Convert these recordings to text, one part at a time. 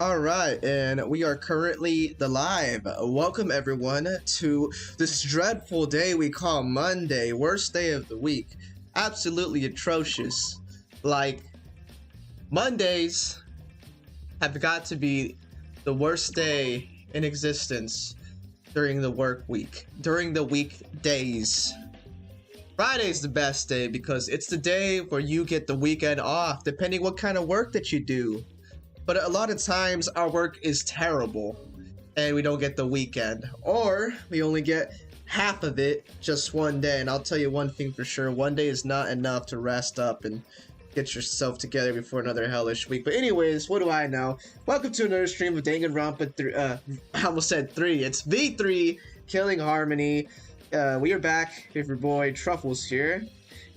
All right, and we are currently live. Welcome everyone to this dreadful day we call Monday, worst day of the week. Absolutely atrocious. Like, Mondays have got to be the worst day in existence during the work week, during the weekdays. Friday's the best day because it's the day where you get the weekend off, depending what kind of work that you do. But a lot of times our work is terrible and we don't get the weekend, or we only get half of it just one day. And I'll tell you one thing for sure, one day is not enough to rest up and get yourself together before another hellish week. But anyways, what do I know? Welcome to another stream of Danganronpa 3. I almost said 3. It's V3 Killing Harmony. We are back with your boy Truffles here,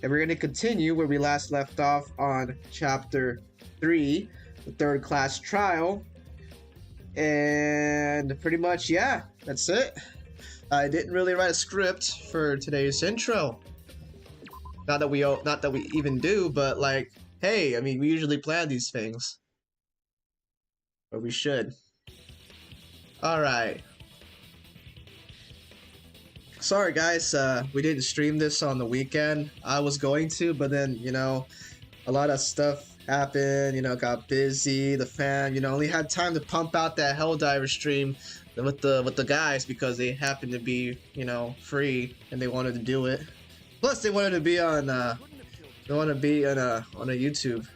and we're going to continue where we last left off on chapter 3, the third class trial. And pretty much, yeah, that's it. I didn't really write a script for today's intro. Not that we even do, but like, hey, I mean, we usually plan these things, or we should. All right. Sorry guys, we didn't stream this on the weekend. I was going to, but then, a lot of stuff happened, got busy, the fan, only had time to pump out that Helldiver stream with the guys because they happened to be, free and they wanted to do it. Plus they wanted to be on a YouTube.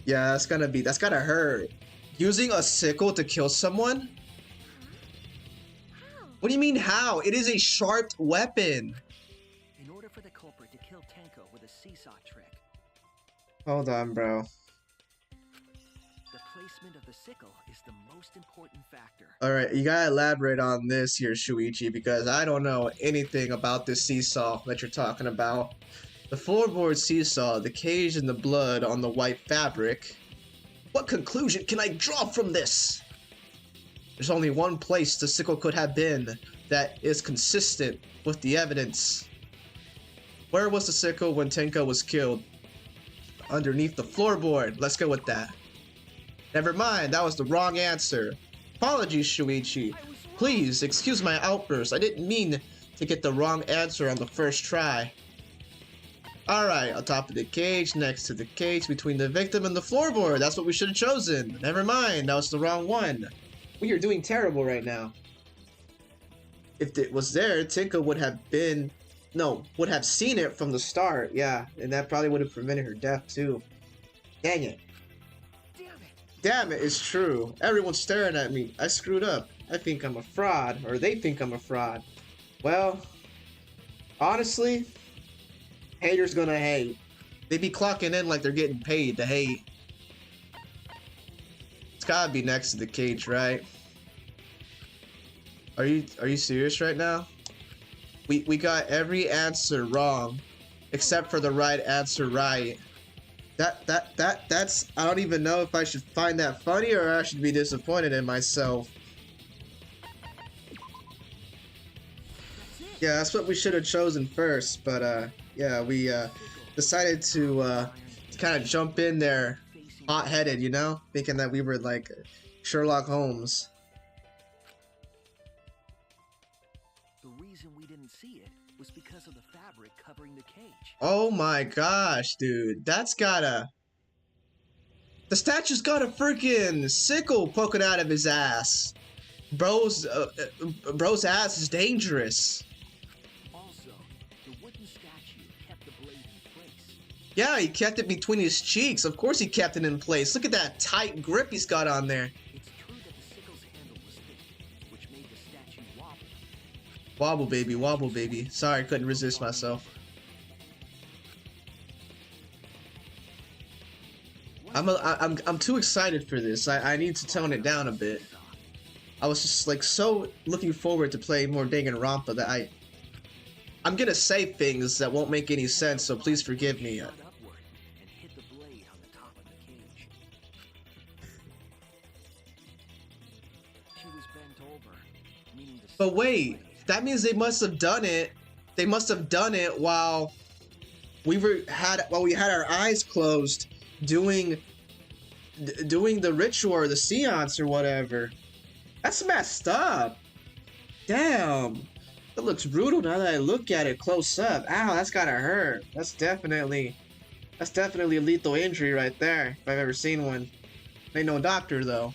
Yeah, that's gotta hurt. Using a sickle to kill someone? What do you mean how? It is a sharp weapon. In order for the culprit to kill Tenko with a seesaw trick. Hold on, bro. The placement of the sickle is the most important factor. Alright, you gotta elaborate on this here, Shuichi, because I don't know anything about this seesaw that you're talking about. The floorboard seesaw, the cage and the blood on the white fabric. What conclusion can I draw from this? There's only one place the sickle could have been that is consistent with the evidence. Where was the sickle when Tenko was killed? Underneath the floorboard. Let's go with that. Never mind, that was the wrong answer. Apologies, Shuichi. Please, excuse my outburst. I didn't mean to get the wrong answer on the first try. Alright, on top of the cage, next to the cage, between the victim and the floorboard. That's what we should have chosen. Never mind, that was the wrong one. We are doing terrible right now. If it was there, Tenko would have seen it from the start. Yeah, and that probably would have prevented her death too. Dang it. Damn it, it's true. Everyone's staring at me. I screwed up. I think I'm a fraud, or they think I'm a fraud. Well, honestly, haters gonna hate. They be clocking in like they're getting paid to hate. It's gotta be next to the cage, right? Are you serious right now? We got every answer wrong, except for the right answer right. That's I don't even know if I should find that funny or I should be disappointed in myself. Yeah, that's what we should have chosen first, but yeah, we decided to kind of jump in there hot-headed, thinking that we were like Sherlock Holmes. The reason we didn't see it was because of the fabric covering the cage. Oh my gosh, dude, the statue's got a freaking sickle poking out of his ass. Bro's ass is dangerous. Also, the wooden statue kept the blade in place. Yeah, he kept it between his cheeks. Of course he kept it in place. Look at that tight grip he's got on there. It's true that the sickle's handle was thick, which made the statue wobble. Wobble baby. Sorry, I couldn't resist myself. I'm too excited for this. I need to tone it down a bit. I was just like so looking forward to playing more Danganronpa that I'm gonna say things that won't make any sense, so please forgive me. Shot upward and hit the blade on the top of the cage. She was bent over, meaning the But wait, that means they must have done it they must have done it while we had our eyes closed, doing the ritual or the seance or whatever. That's messed up. Damn. That looks brutal now that I look at it close up. Ow, that's gotta hurt. That's definitely a lethal injury right there, if I've ever seen one. Ain't no doctor though.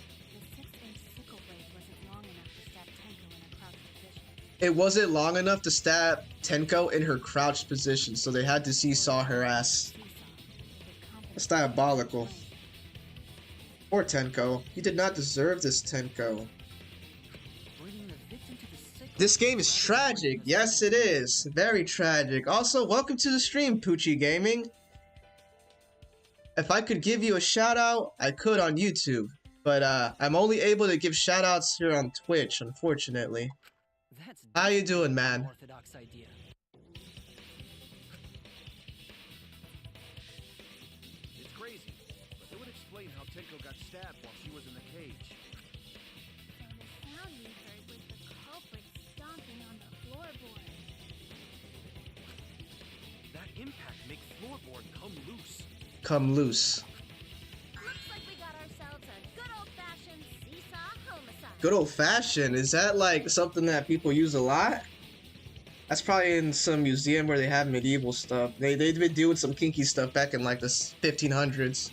It wasn't long enough to stab Tenko in her crouched position, so they had to seesaw her ass. That's diabolical. Poor Tenko. He did not deserve this, Tenko. This game is tragic. Yes, it is. Very tragic. Also, welcome to the stream, Poochie Gaming. If I could give you a shout out, I could on YouTube. But I'm only able to give shout outs here on Twitch, unfortunately. How you doing, man? Orthodox idea. It's crazy, but it would explain how Tenko got stabbed while she was in the cage. So the sound we heard was the culprit stomping on the floorboard. That impact makes floorboard come loose. Come loose. Looks like we got ourselves a good old-fashioned seesaw homicide. Good old fashioned. Is that like something that people use a lot? That's probably in some museum where they have medieval stuff. They've been doing some kinky stuff back in like the 1500s.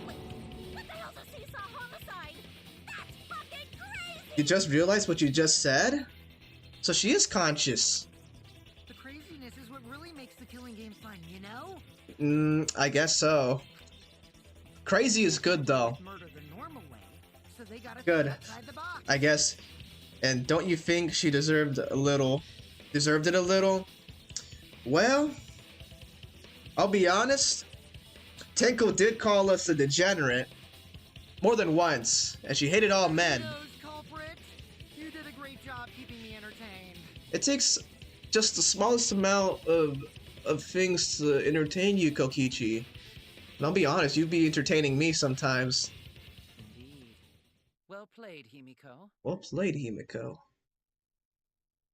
What the hell's a seesaw homicide? That's fucking crazy! You just realized what you just said? So she is conscious. The craziness is what really makes the killing game fun, you know? I guess so. Crazy is good though. Murder the normal way, so they gotta Good. think outside the box. I guess. And don't you think she deserved it a little? Well, I'll be honest. Tenko did call us a degenerate more than once, and she hated all men. Those culprits, you did a great job keeping me entertained. It takes just the smallest amount of things to entertain you, Kokichi. And I'll be honest, you'd be entertaining me sometimes. Indeed. Well played, Himiko. Well played, Himiko.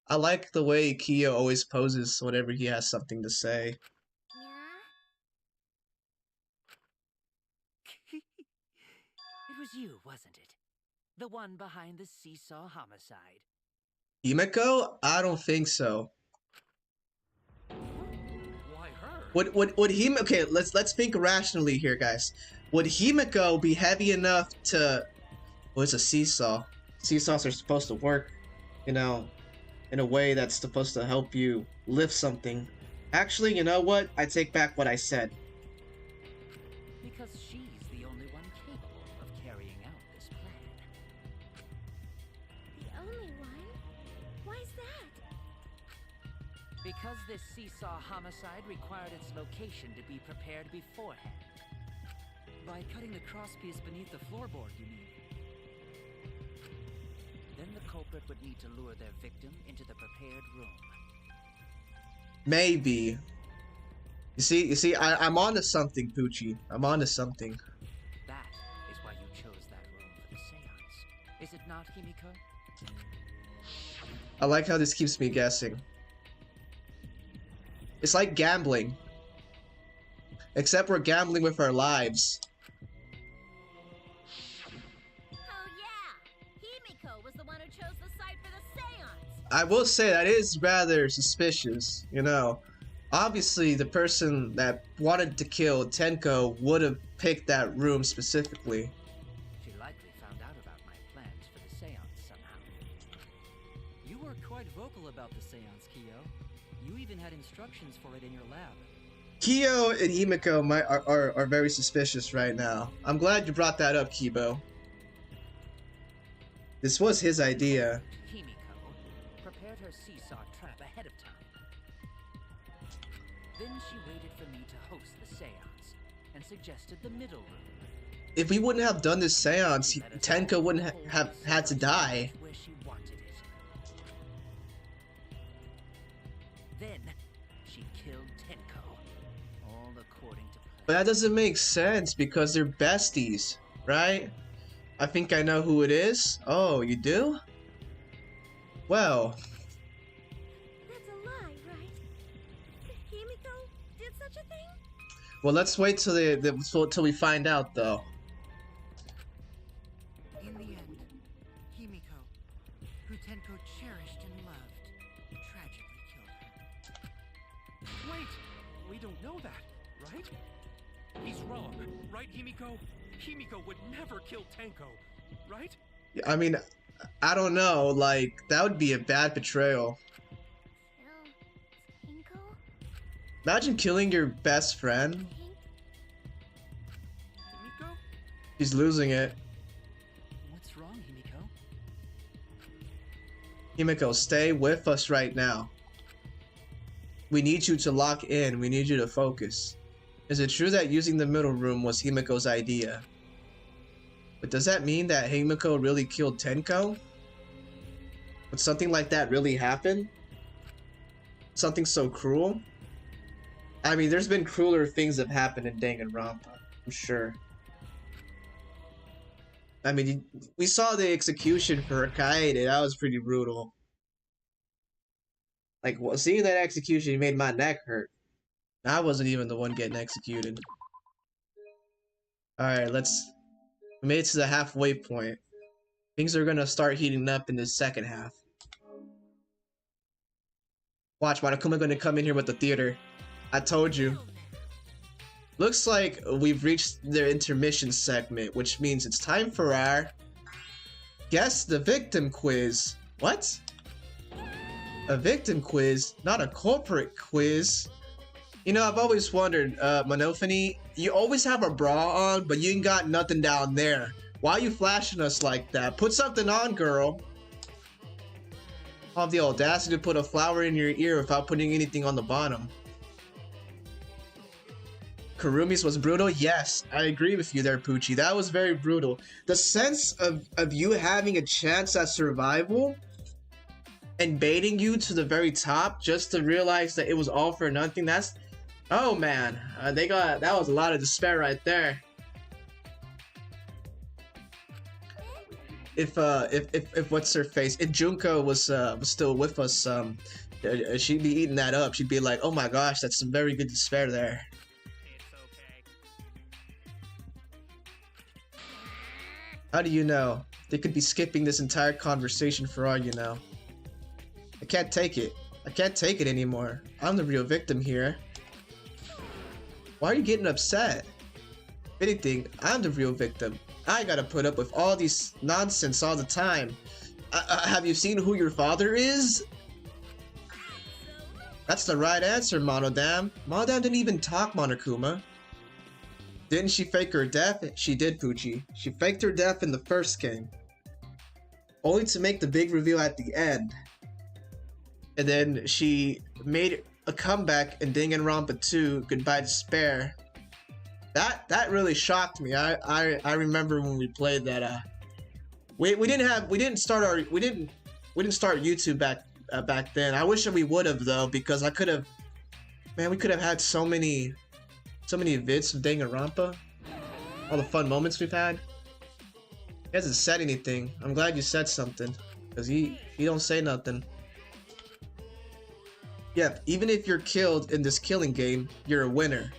I like the way Kiyo always poses whenever he has something to say. It was you, wasn't it? The one behind the seesaw homicide. Himiko? I don't think so. Why her? Would Himiko? Okay, let's think rationally here, guys. Would Himiko be heavy enough to? Well, it's a seesaw. Seesaws are supposed to work, you know, in a way that's supposed to help you lift something. Actually, you know what? I take back what I said. Because she's the only one capable of carrying out this plan. The only one? Why's that? Because this seesaw homicide required its location to be prepared beforehand. By cutting the crosspiece beneath the floorboard, you mean? Then the culprit would need to lure their victim into the prepared room. Maybe. You see, I'm onto something, Poochie. I'm onto something. That is why you chose that room for the seance. Is it not, Himiko? I like how this keeps me guessing. It's like gambling. Except we're gambling with our lives. Oh yeah! Himiko was the one who chose the site for the seance! I will say that is rather suspicious, you know. Obviously, the person that wanted to kill Tenko would have picked that room specifically. She likely found out about my plans for the seance somehow. You were quite vocal about the seance, Kiyo. You even had instructions for it in your lab. Kiyo and Himiko are very suspicious right now. I'm glad you brought that up, Kibo. This was his idea. Himiko prepared her seesaw trap ahead of time. Then she waited for me to host the seance and suggested the middle room. If we wouldn't have done this seance, Tenko wouldn't have had to die. Where she wanted it. Then she killed Tenko, all according to plan. But that doesn't make sense because they're besties, right? I think I know who it is. Oh, you do? Well, That's a lie, right? Well, let's wait till till we find out, though. In the end, Himiko, who Tenko cherished and loved, tragically killed her. Wait! We don't know that, right? He's wrong, right, Himiko? Himiko would never kill Tenko, right? I mean, I don't know. Like, that would be a bad betrayal. Still, Tinko? Imagine killing your best friend. Himiko? He's losing it. What's wrong, Himiko? Himiko, stay with us right now. We need you to lock in. We need you to focus. Is it true that using the middle room was Himiko's idea? But does that mean that Himiko really killed Tenko? Would something like that really happen? Something so cruel? I mean, there's been crueler things that have happened in Danganronpa, I'm sure. I mean, we saw the execution for Kaede. That was pretty brutal. Like, well, seeing that execution made my neck hurt. I wasn't even the one getting executed. Alright, we made it to the halfway point. Things are gonna start heating up in the second half. Watch, Monokuma gonna come in here with the theater. I told you. Looks like we've reached their intermission segment, which means it's time for our Guess the Victim quiz. What? A victim quiz, not a corporate quiz. You know, I've always wondered, Monophony, you always have a bra on, but you ain't got nothing down there. Why are you flashing us like that? Put something on, girl. I'll have the audacity to put a flower in your ear without putting anything on the bottom. Kurumi's was brutal? Yes, I agree with you there, Poochie. That was very brutal. The sense of you having a chance at survival and baiting you to the very top just to realize that it was all for nothing, that's... Oh man, that was a lot of despair right there. If what's her face? If Junko was still with us, she'd be eating that up. She'd be like, "Oh my gosh, that's some very good despair there." It's okay. How do you know? They could be skipping this entire conversation for all you know. I can't take it. I can't take it anymore. I'm the real victim here. Why are you getting upset? If anything, I'm the real victim. I gotta put up with all these nonsense all the time. Have you seen who your father is? That's the right answer, Monodam. Monodam didn't even talk, Monokuma. Didn't she fake her death? She did, Poochie. She faked her death in the first game. Only to make the big reveal at the end. And then she made a comeback in Danganronpa 2, Goodbye Despair. That really shocked me. I remember when we played that. We didn't start YouTube back then. I wish that we would have though, because I could have. Man, we could have had so many vids of Danganronpa. All the fun moments we've had. He hasn't said anything. I'm glad you said something, because he don't say nothing. Yeah, even if you're killed in this killing game, you're a winner.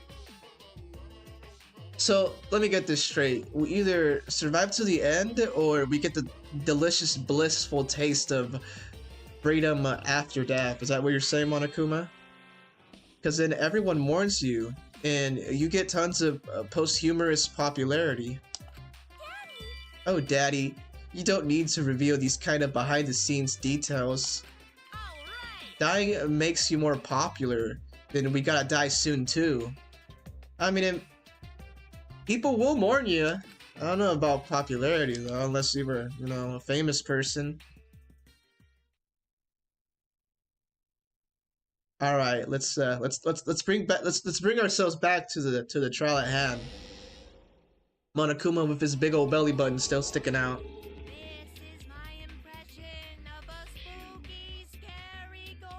So, let me get this straight. We either survive to the end, or we get the delicious, blissful taste of freedom after death. Is that what you're saying, Monokuma? Because then everyone mourns you, and you get tons of posthumous popularity. Daddy! Oh, Daddy, you don't need to reveal these kind of behind-the-scenes details. Dying makes you more popular, then we gotta die soon too. I mean, people will mourn you. I don't know about popularity though, unless you were, you know, a famous person. All right, let's bring ourselves back to the trial at hand. Monokuma with his big old belly button still sticking out. This is my impression of a spooky, scary ghost.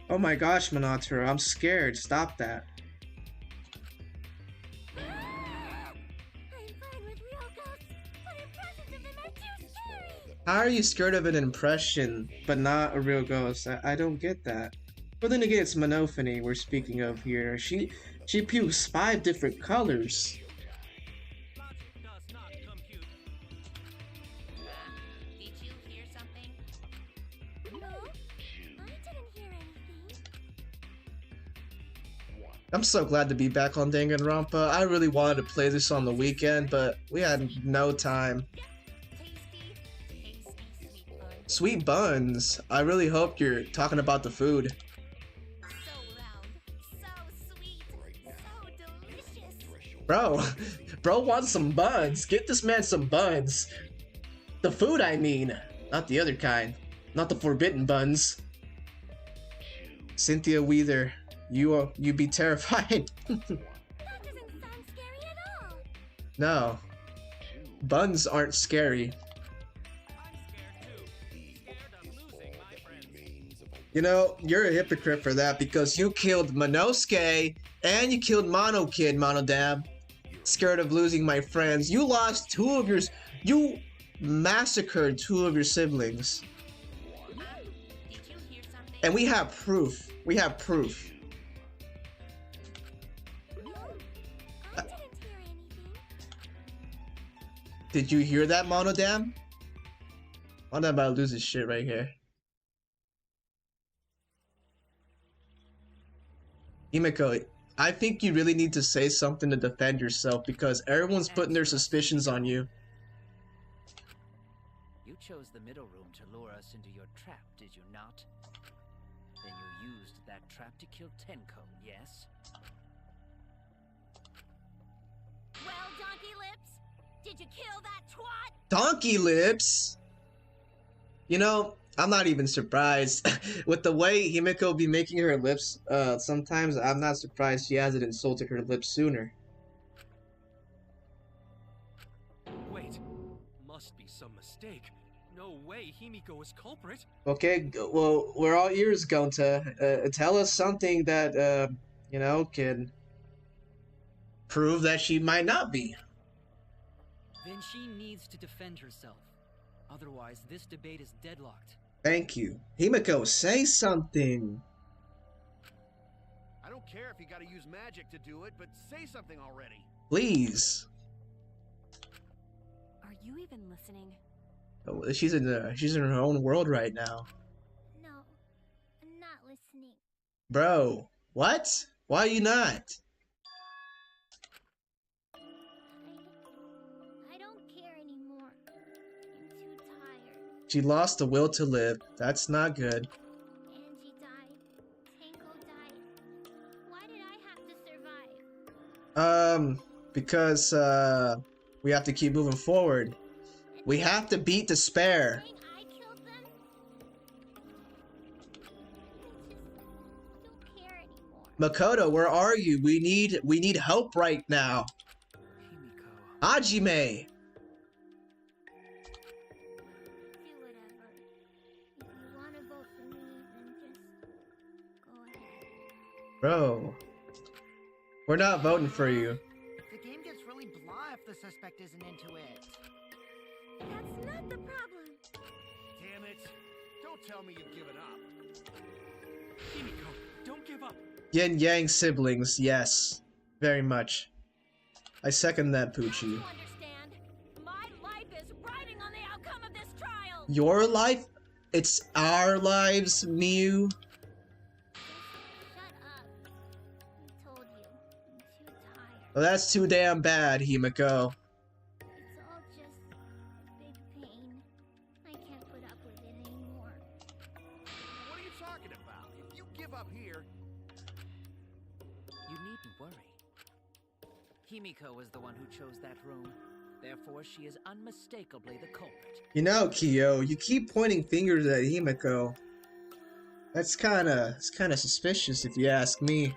Oh my gosh, Monotaro, I'm scared. Stop that. I'm fine with real ghosts, but impressions of them are too scary. How are you scared of an impression, but not a real ghost? I don't get that. But then again, it's Monophony we're speaking of here. She pukes 5 different colors. Logic does not compute. Did you hear something? No, I didn't hear anything. I'm so glad to be back on Danganronpa. I really wanted to play this on the weekend, but we had no time. Tasty, tasty Sweet sweet bun. buns. I really hope you're talking about the food. So round, so sweet, so delicious. Bro wants some buns. Get this man some buns. The food, I mean. Not the other kind. Not the forbidden buns. Cynthia Weather, you be terrified. That doesn't sound scary at all. No. Buns aren't scary. I'm scared too. Scared of losing my friends. You know, you're a hypocrite for that because you killed Monosuke and you killed Mono Kid, Monodam. Scared of losing my friends. You lost 2 of yours. You massacred 2 of your siblings. Did you hear something? And we have proof. We have proof. No, I didn't hear anything. Did you hear that, Monodam? Monodam about to lose his shit right here. Himiko, I think you really need to say something to defend yourself because everyone's putting their suspicions on you. You chose the middle room to lure us into your trap, did you not? Then you used that trap to kill Tenko, yes? Well, Donkey Lips, did you kill that twat? Donkey Lips! You know, I'm not even surprised. With the way Himiko be making her lips, sometimes I'm not surprised she hasn't insulted her lips sooner. Wait, must be some mistake. No way Himiko is culprit. Okay, well, we're all ears, Gonta. Tell us something that, you know, can prove that she might not be. Then she needs to defend herself. Otherwise, this debate is deadlocked. Thank you. Himiko, say something. I don't care if you gotta use magic to do it, but say something already. Please. Are you even listening? Oh, she's in her own world right now. No, I'm not listening. Bro, what? Why are you not? I don't care anymore. I'm too tired. She lost the will to live. That's not good. Angie died. Tanko died. Why did I have to survive? Because, we have to keep moving forward. We have to beat despair. Saying I killed them? I just don't care anymore. Makoto, where are you? We need help right now. Himiko. Hajime! Do whatever. If you want to vote for me, then just go ahead. Bro. We're not voting for you. The game gets really blah if the suspect isn't into it. That's not the problem. Damn it. Don't tell me you've given up. Himiko, don't give up. Yin Yang siblings, yes. Very much. I second that, You Poochie. understand? My life is riding on the outcome of this trial. Your life? It's our lives, Miu. Shut up. I told you. I'm too tired. Well, that's too damn bad, Himiko. It's all just a big pain. I can't put up with it anymore. What are you talking about? If you give up here, You needn't worry. Himiko is the one who chose that room. Therefore, she is unmistakably the culprit. You know, Kyo, you keep pointing fingers at Himiko. It's kinda suspicious if you ask me.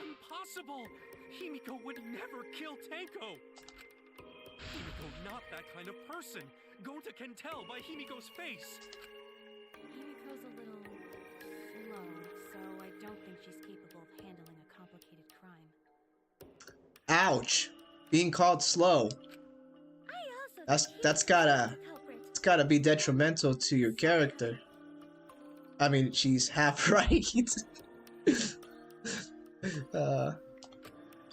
Impossible! Himiko would never kill Tanko! Himiko not that kind of person. Gonta can tell by Himiko's face. Himiko's a little slow, so I don't think she's capable of handling a complicated crime. Ouch. Being called slow. I also That's think that's he's gotta the culprit. it's gotta be detrimental to your character. I mean, she's half right. Either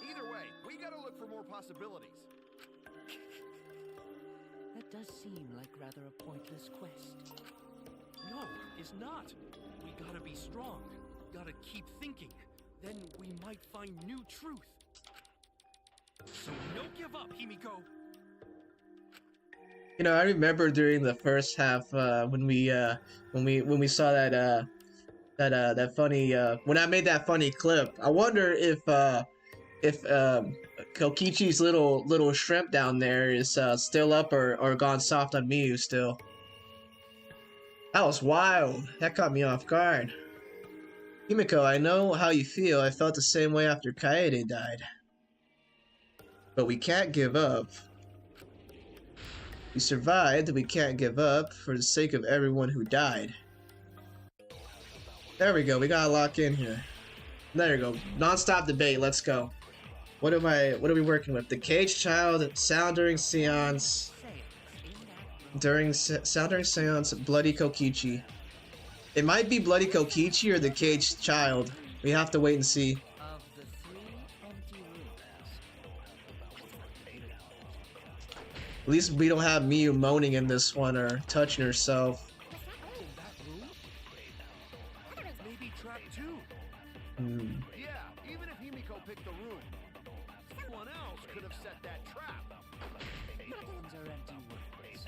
way, we gotta look for more possibilities. That does seem like rather a pointless quest. No, it's not. We gotta be strong. Gotta keep thinking. Then we might find new truth. So no give up, Himiko. You know, I remember during the first half when we saw that funny when I made that funny clip. I wonder if Kokichi's little shrimp down there is still up or gone soft on Miyu still. That was wild. That caught me off guard. Himiko, I know how you feel. I felt the same way after Kaede died. But we can't give up. We survived, we can't give up for the sake of everyone who died. There we go, we gotta lock in here. There you go. Non-stop debate, let's go. What are we working with? The caged child, sound during seance. Sound during seance, bloody Kokichi. It might be bloody Kokichi or the caged child. We have to wait and see. Of the 3 empty rooms. At least we don't have Miyu moaning in this one or touching herself. In that room? Maybe trap 2. Yeah, even if Himiko picked the room, someone else could have set that trap. Those are empty words.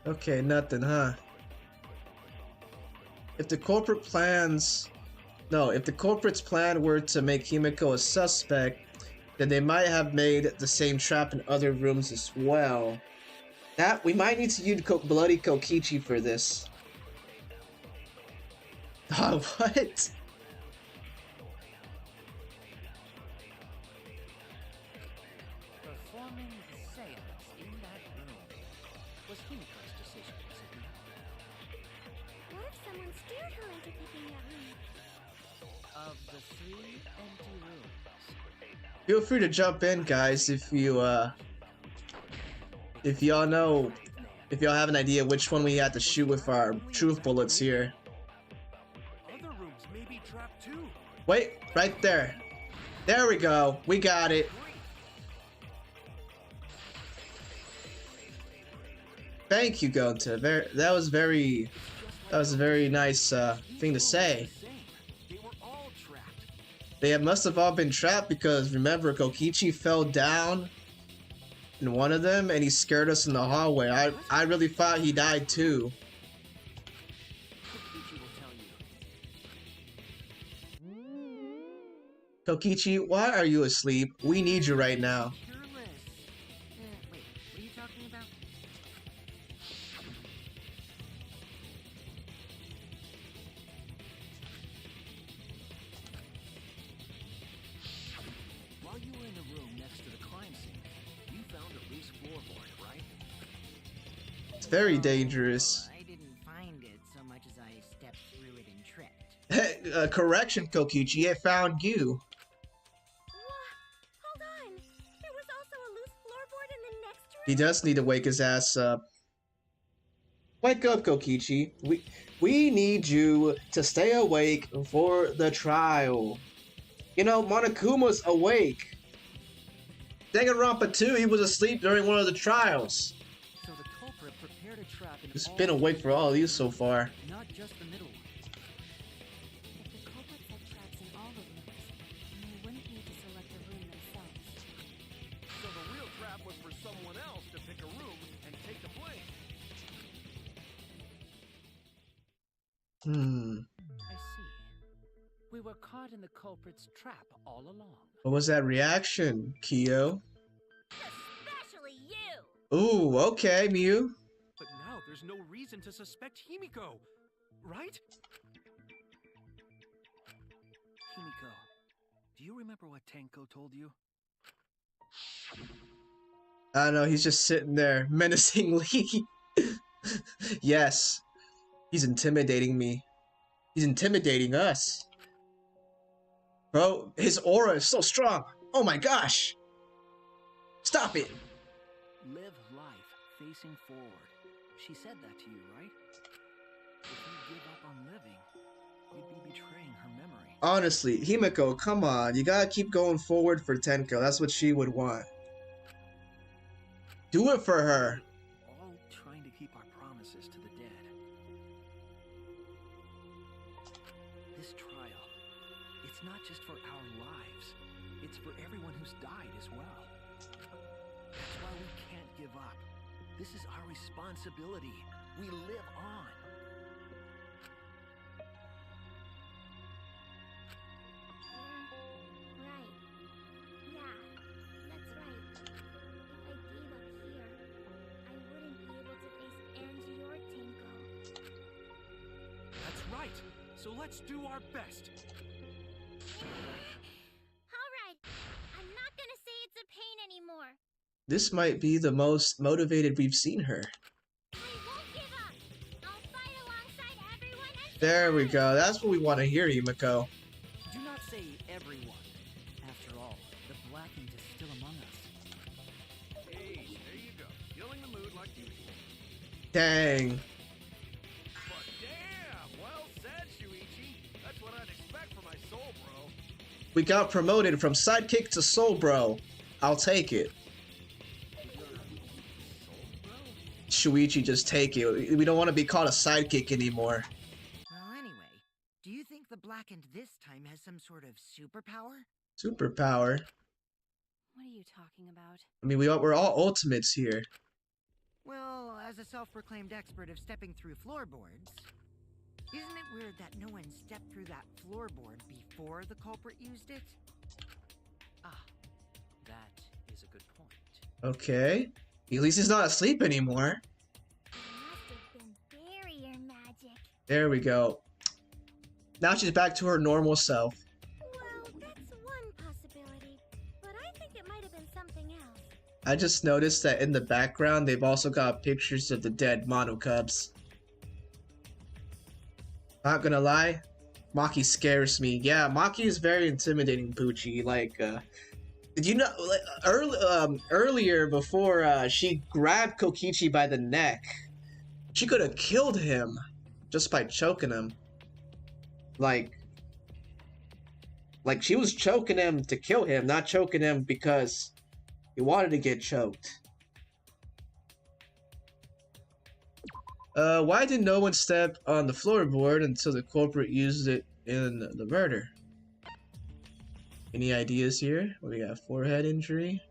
Okay, nothing, huh? If the corporate's plan were to make Himiko a suspect, then they might have made the same trap in other rooms as well. That we might need to use bloody Kokichi for this. Oh, what? Performing the seance in that room was Himiko's decision, was it not? What if someone steered her into picking that room? Of the 3 empty rooms. Feel free to jump in, guys, if y'all have an idea which one we have to shoot with our truth bullets here. Other rooms, maybe trap 2. Wait, right there. There we go. We got it. Thank you, Gonta. That was a very nice thing to say. They were all trapped. They must have all been trapped because remember, Kokichi fell down in one of them and he scared us in the hallway. I really thought he died too. Kokichi will tell you. Kokichi, why are you asleep? We need you right now. Careless. Wait, what are you talking about? While you were in the room next to the crime scene, you found a loose floorboard, right? It's very dangerous. I didn't find it so much as I stepped through it and tripped. Correction, Kokichi, it found you. Hold on. There was also a loose floorboard in the next room. He does need to wake his ass up. Wake up, Kokichi. We need you to stay awake for the trial. You know, Monokuma's awake. Danganronpa 2, he was asleep during one of the trials. So the culprit prepared a trap in He's all been awake for all of these so far. not just the middle one. If the culprit set traps in all the rooms, then they wouldn't need to select a room themselves. So the real trap was for someone else to pick a room and take the blame. I see. We were caught in the culprit's trap all along. What was that reaction, Kyo? Especially you. Ooh, okay, Miyu. But now there's no reason to suspect Himiko, right? Himiko, do you remember what Tenko told you? I don't know, he's just sitting there menacingly. Yes. He's intimidating me. He's intimidating us. Bro, his aura is so strong. Oh my gosh. Stop it. Live life facing forward. She said that to you, right? If you give up on living, we'd be betraying her memory. Honestly, Himiko, come on. You gotta keep going forward for Tenko. That's what she would want. Do it for her. All trying to keep our promises to the dead. This trial, it's not just for our lives. It's for everyone who's died as well. That's why we can't give up. This is our responsibility. We live on. You're right. Yeah, that's right. If I gave up here, I wouldn't be able to face Angie or Tinko. That's right. So let's do our best. Alright, I'm not gonna say it's a pain anymore. This might be the most motivated we've seen her. I won't give up. I'll fight alongside everyone and There we go. That's what we want to hear, Himiko. Do not say everyone. After all, the Blackened is still among us. Hey, there you go. Killing the mood like usual. Dang. But damn, well said, Shuichi. That's what I'd expect for my soul, bro. We got promoted from sidekick to soul bro. I'll take it. Shuichi, just take it. We don't want to be called a sidekick anymore. Well, anyway, do you think the Blackened this time has some sort of superpower? Superpower. What are you talking about? I mean, we're all ultimates here. Well, as a self-proclaimed expert of stepping through floorboards, isn't it weird that no one stepped through that floorboard before the culprit used it? Ah, that is a good point. Okay. At least he's not asleep anymore. it must have been barrier magic. There we go. Now she's back to her normal self. Well, that's one possibility, but I think it might have been something else. I just noticed that in the background, they've also got pictures of the dead Mono Cubs. Not gonna lie, Maki scares me. Yeah, Maki is very intimidating, Poochie. Like, did you know, like, earlier before she grabbed Kokichi by the neck, she could have killed him just by choking him. Like she was choking him to kill him, not choking him because he wanted to get choked. Why did no one step on the floorboard until the culprit used it in the murder? Any ideas here? We got forehead injury.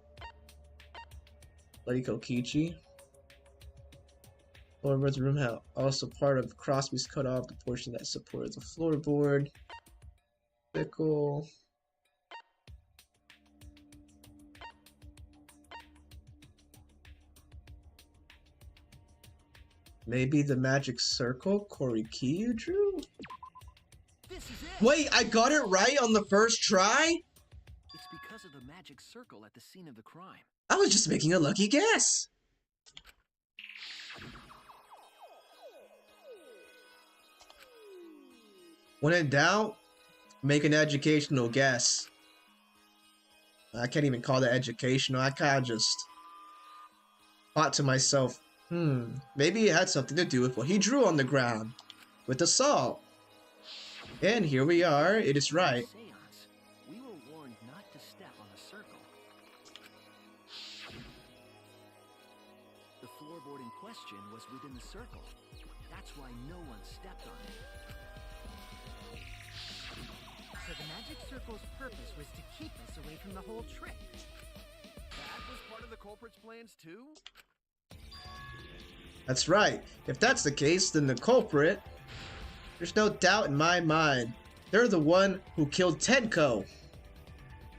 Bloody Kokichi. Floorboard's room had also part of Crosby's cut off the portion that supported the floorboard. Pickle. Maybe the magic circle Koriki you drew? This is it. Wait, I got it right on the first try? It's because of the magic circle at the scene of the crime. I was just making a lucky guess. When in doubt, make an educational guess. I can't even call that educational. I kind of just thought to myself, maybe it had something to do with what he drew on the ground with the salt. And here we are. It is right. Seance, we were warned not to step on the circle. The floorboard in question was within the circle. That's why no one stepped on it. So the magic circle's purpose was to keep us away from the whole trick. That was part of the culprit's plans too? That's right. If that's the case, then the culprit, there's no doubt in my mind, they're the one who killed Tenko.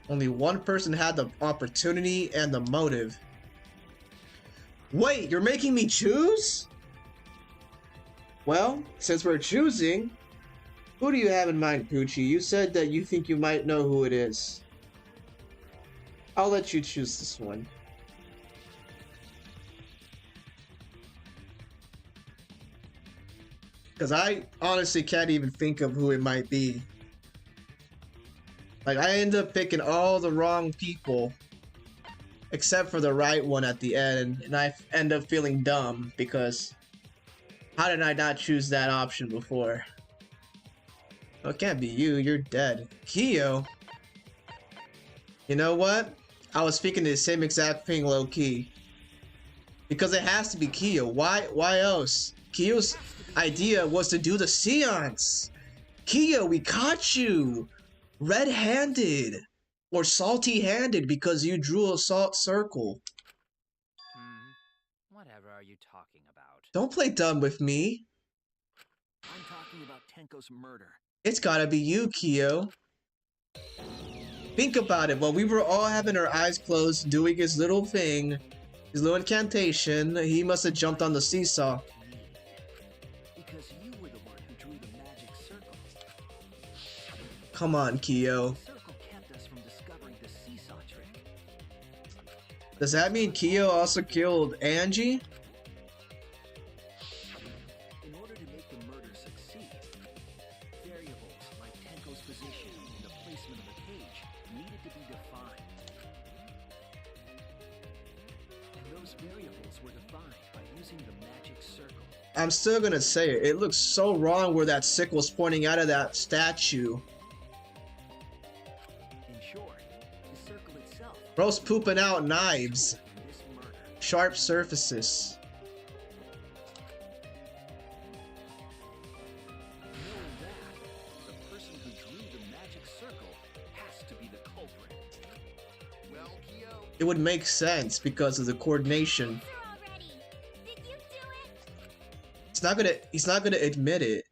Only one person had the opportunity and the motive. Wait, you're making me choose? Well, since we're choosing, who do you have in mind, Poochie? You said that you think you might know who it is. I'll let you choose this one. Because I honestly can't even think of who it might be. Like, I end up picking all the wrong people. Except for the right one at the end. And I end up feeling dumb because how did I not choose that option before? Oh, it can't be you. You're dead. Kyo. You know what? I was thinking the same exact thing, low key. Because it has to be Kyo. Why else? Kyo's idea was to do the seance. Kyo, we caught you. Red-handed. Or salty-handed because you drew a salt circle. Whatever are you talking about? Don't play dumb with me. I'm talking about Tenko's murder. It's gotta be you, Kyo. Think about it. While we were all having our eyes closed, doing his little thing, his little incantation, he must have jumped on the seesaw. Because you were the one who drew the magic circle. Come on, Kyo. The circle kept us from discovering the seesaw trick. Does that mean Kyo also killed Angie? In order to make the murder succeed, variables like Tenko's position and the placement of the cage needed to be defined. And those variables were defined by using the magic circle. I'm still gonna say it. It looks so wrong where that sickle's pointing out of that statue. In short, the circle itself Bro's pooping out knives. in this murder. Sharp surfaces. Knowing that, the person who drew the magic circle has to be the culprit. Well, Kyo, It would make sense because of the coordination. Answer already. Did you do it? He's not gonna admit it.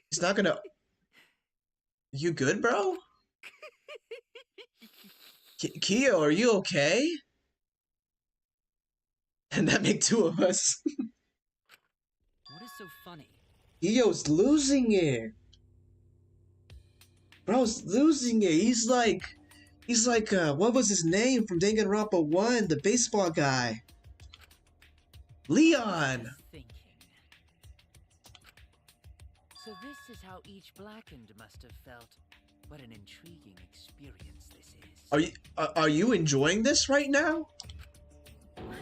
He's not gonna. You good, bro? Kyo, are you okay? And that make two of us. What is so funny? Kyo's losing it. Bro's losing it. He's like, what was his name from Danganronpa 1? The baseball guy. Leon. Thinking. So this is how each blackened must have felt. What an intriguing experience this is. Are you enjoying this right now? What?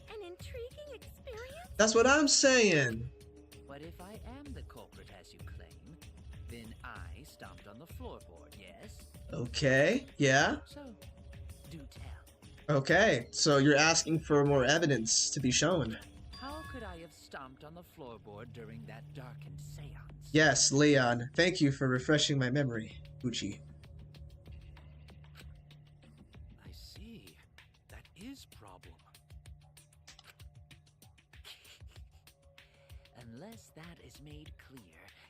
An intriguing experience? That's what I'm saying. But if I am the culprit as you claim, then I stomped on the floorboard, yes? Okay, yeah. So, do tell. Okay, so you're asking for more evidence to be shown. How could I have stomped on the floorboard during that darkened seance? Yes, Leon. Thank you for refreshing my memory, Uchi. I see. That is problem. Unless that is made clear,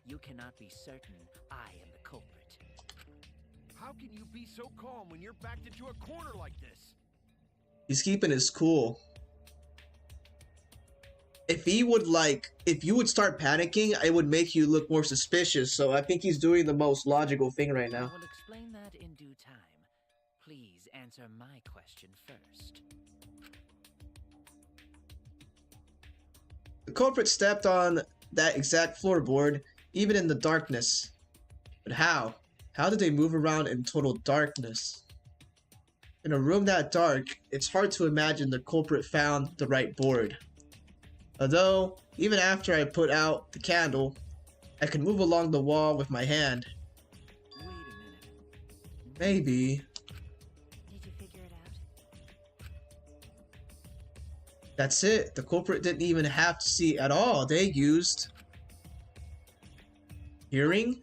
you cannot be certain I am the culprit. How can you be so calm when you're backed into a corner like this? He's keeping his cool. If you would start panicking, it would make you look more suspicious, so I think he's doing the most logical thing right I now. will explain that in due time. Please answer my question first. The culprit stepped on that exact floorboard, even in the darkness. But how? How did they move around in total darkness? In a room that dark, it's hard to imagine the culprit found the right board. Although, even after I put out the candle, I could move along the wall with my hand. wait a minute. Maybe. Did you figure it out? That's it. The culprit didn't even have to see at all. They used hearing,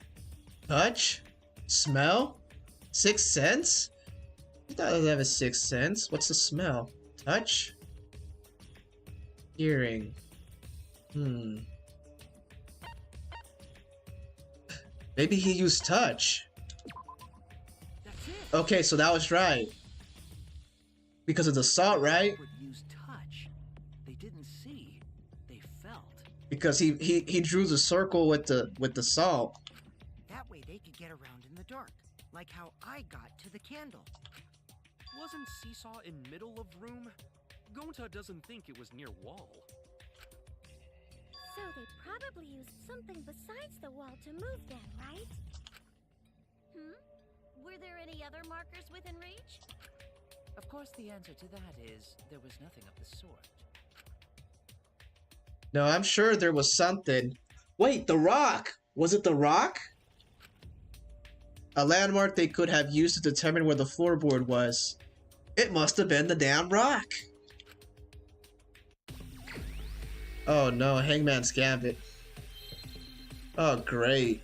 touch, smell, sixth sense? I thought it would have a sixth sense. What's the smell? Touch? Hearing. Maybe he used touch. That's it. Okay, so that was right. Because of the salt, right? Culprit used touch. They didn't see. They felt. Because he drew the circle with the salt. That way they could get around in the dark, like how I got to the candle. Wasn't Seesaw in middle of room? Gonta doesn't think it was near wall. So they probably used something besides the wall to move then, right? Were there any other markers within reach? Of course, the answer to that is there was nothing of the sort. No, I'm sure there was something. Wait, the rock! Was it the rock? A landmark they could have used to determine where the floorboard was. It must have been the damn rock. Oh no, Hangman's Gambit. Oh great.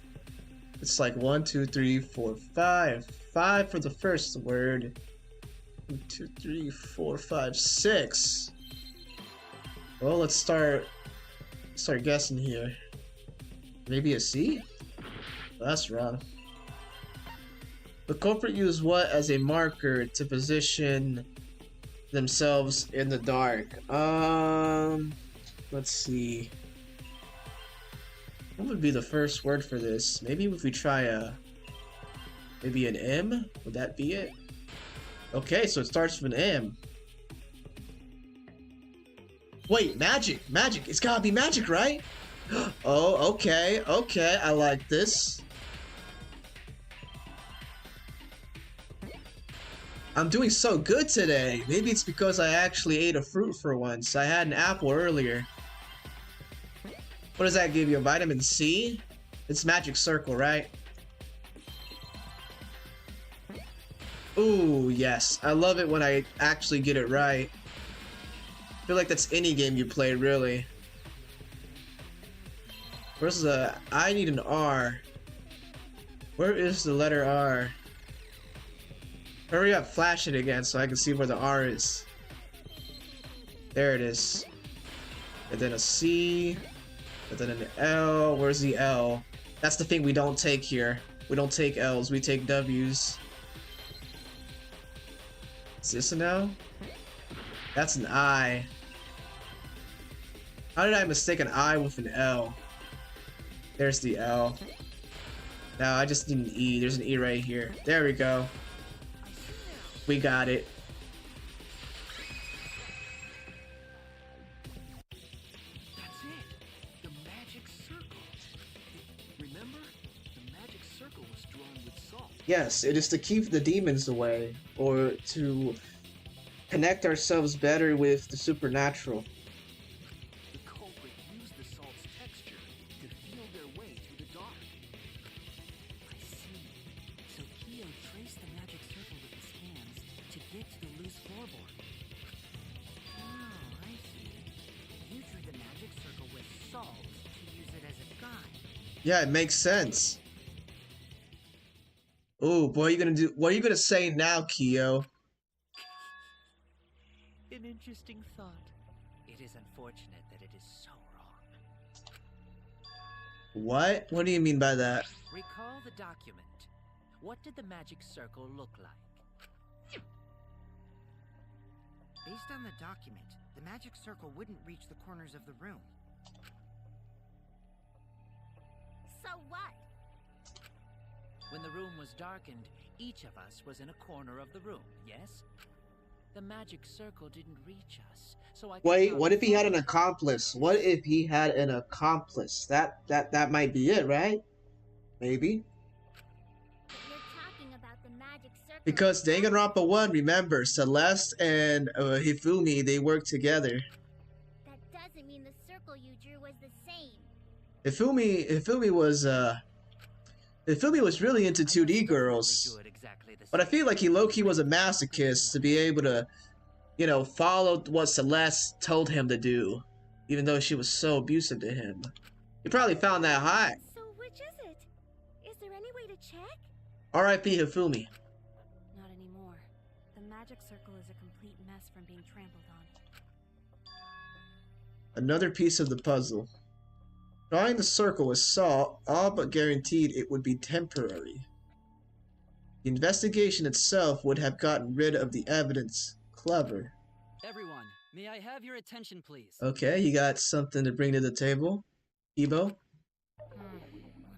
It's like 1, 2, 3, 4, 5. 5 for the first word. 1, 2, 3, 4, 5, 6. Well, let's start guessing here. Maybe a C? That's wrong. The culprit used what as a marker to position themselves in the dark? Let's see. What would be the first word for this? Maybe if we try maybe an M? Would that be it? Okay, so it starts with an M. Wait, magic! Magic! It's gotta be magic, right? Oh, okay, okay, I like this. I'm doing so good today. Maybe it's because I actually ate a fruit for once. I had an apple earlier. What does that give you? A vitamin C? It's magic circle, right? Ooh, yes. I love it when I actually get it right. I feel like that's any game you play, really. Where's the... I need an R. Where is the letter R? Hurry up, flash it again so I can see where the R is. There it is. And then a C. And then an L. Where's the L? That's the thing we don't take here. We don't take L's, we take W's. Is this an L? That's an I. How did I mistake an I with an L? There's the L. Now I just need an E. There's an E right here. There we go. We got it. That's it. The magic circle. Remember? The magic circle was drawn with salt. Yes, it is to keep the demons away, or to connect ourselves better with the supernatural. The culprit used the salt's texture to feel their way through the dark. I see. So Kyo traced the magic circle with his hands to get to the loose floorboard. Oh, I see. You drew the magic circle with salt to use it as a guide. Yeah, it makes sense. Oh, boy, what are you gonna say now, Kyo? An interesting thought. It is unfortunate that it is so wrong. What? What do you mean by that? Recall the document. What did the magic circle look like? Based on the document, the magic circle wouldn't reach the corners of the room. So what? When the room was darkened, each of us was in a corner of the room, yes? The magic circle didn't reach us, so I... Wait, what if he had an accomplice? What if he had an accomplice? That might be it, right? Maybe. You're talking about the magic circle. Because Danganronpa 1, remember, Celeste and Hifumi, they work together. That doesn't mean the circle you drew was the same. Hifumi was really into 2D girls. But I feel like he low-key was a masochist to be able to, you know, follow what Celeste told him to do. Even though she was so abusive to him. He probably found that hot. So which is it? Is there any way to check? R.I.P. Hifumi. Not anymore. The magic circle is a complete mess from being trampled on. Another piece of the puzzle. Drawing the circle with salt all but guaranteed it would be temporary. The investigation itself would have gotten rid of the evidence. Clever. Everyone, may I have your attention, please? Okay, you got something to bring to the table? Ebo? What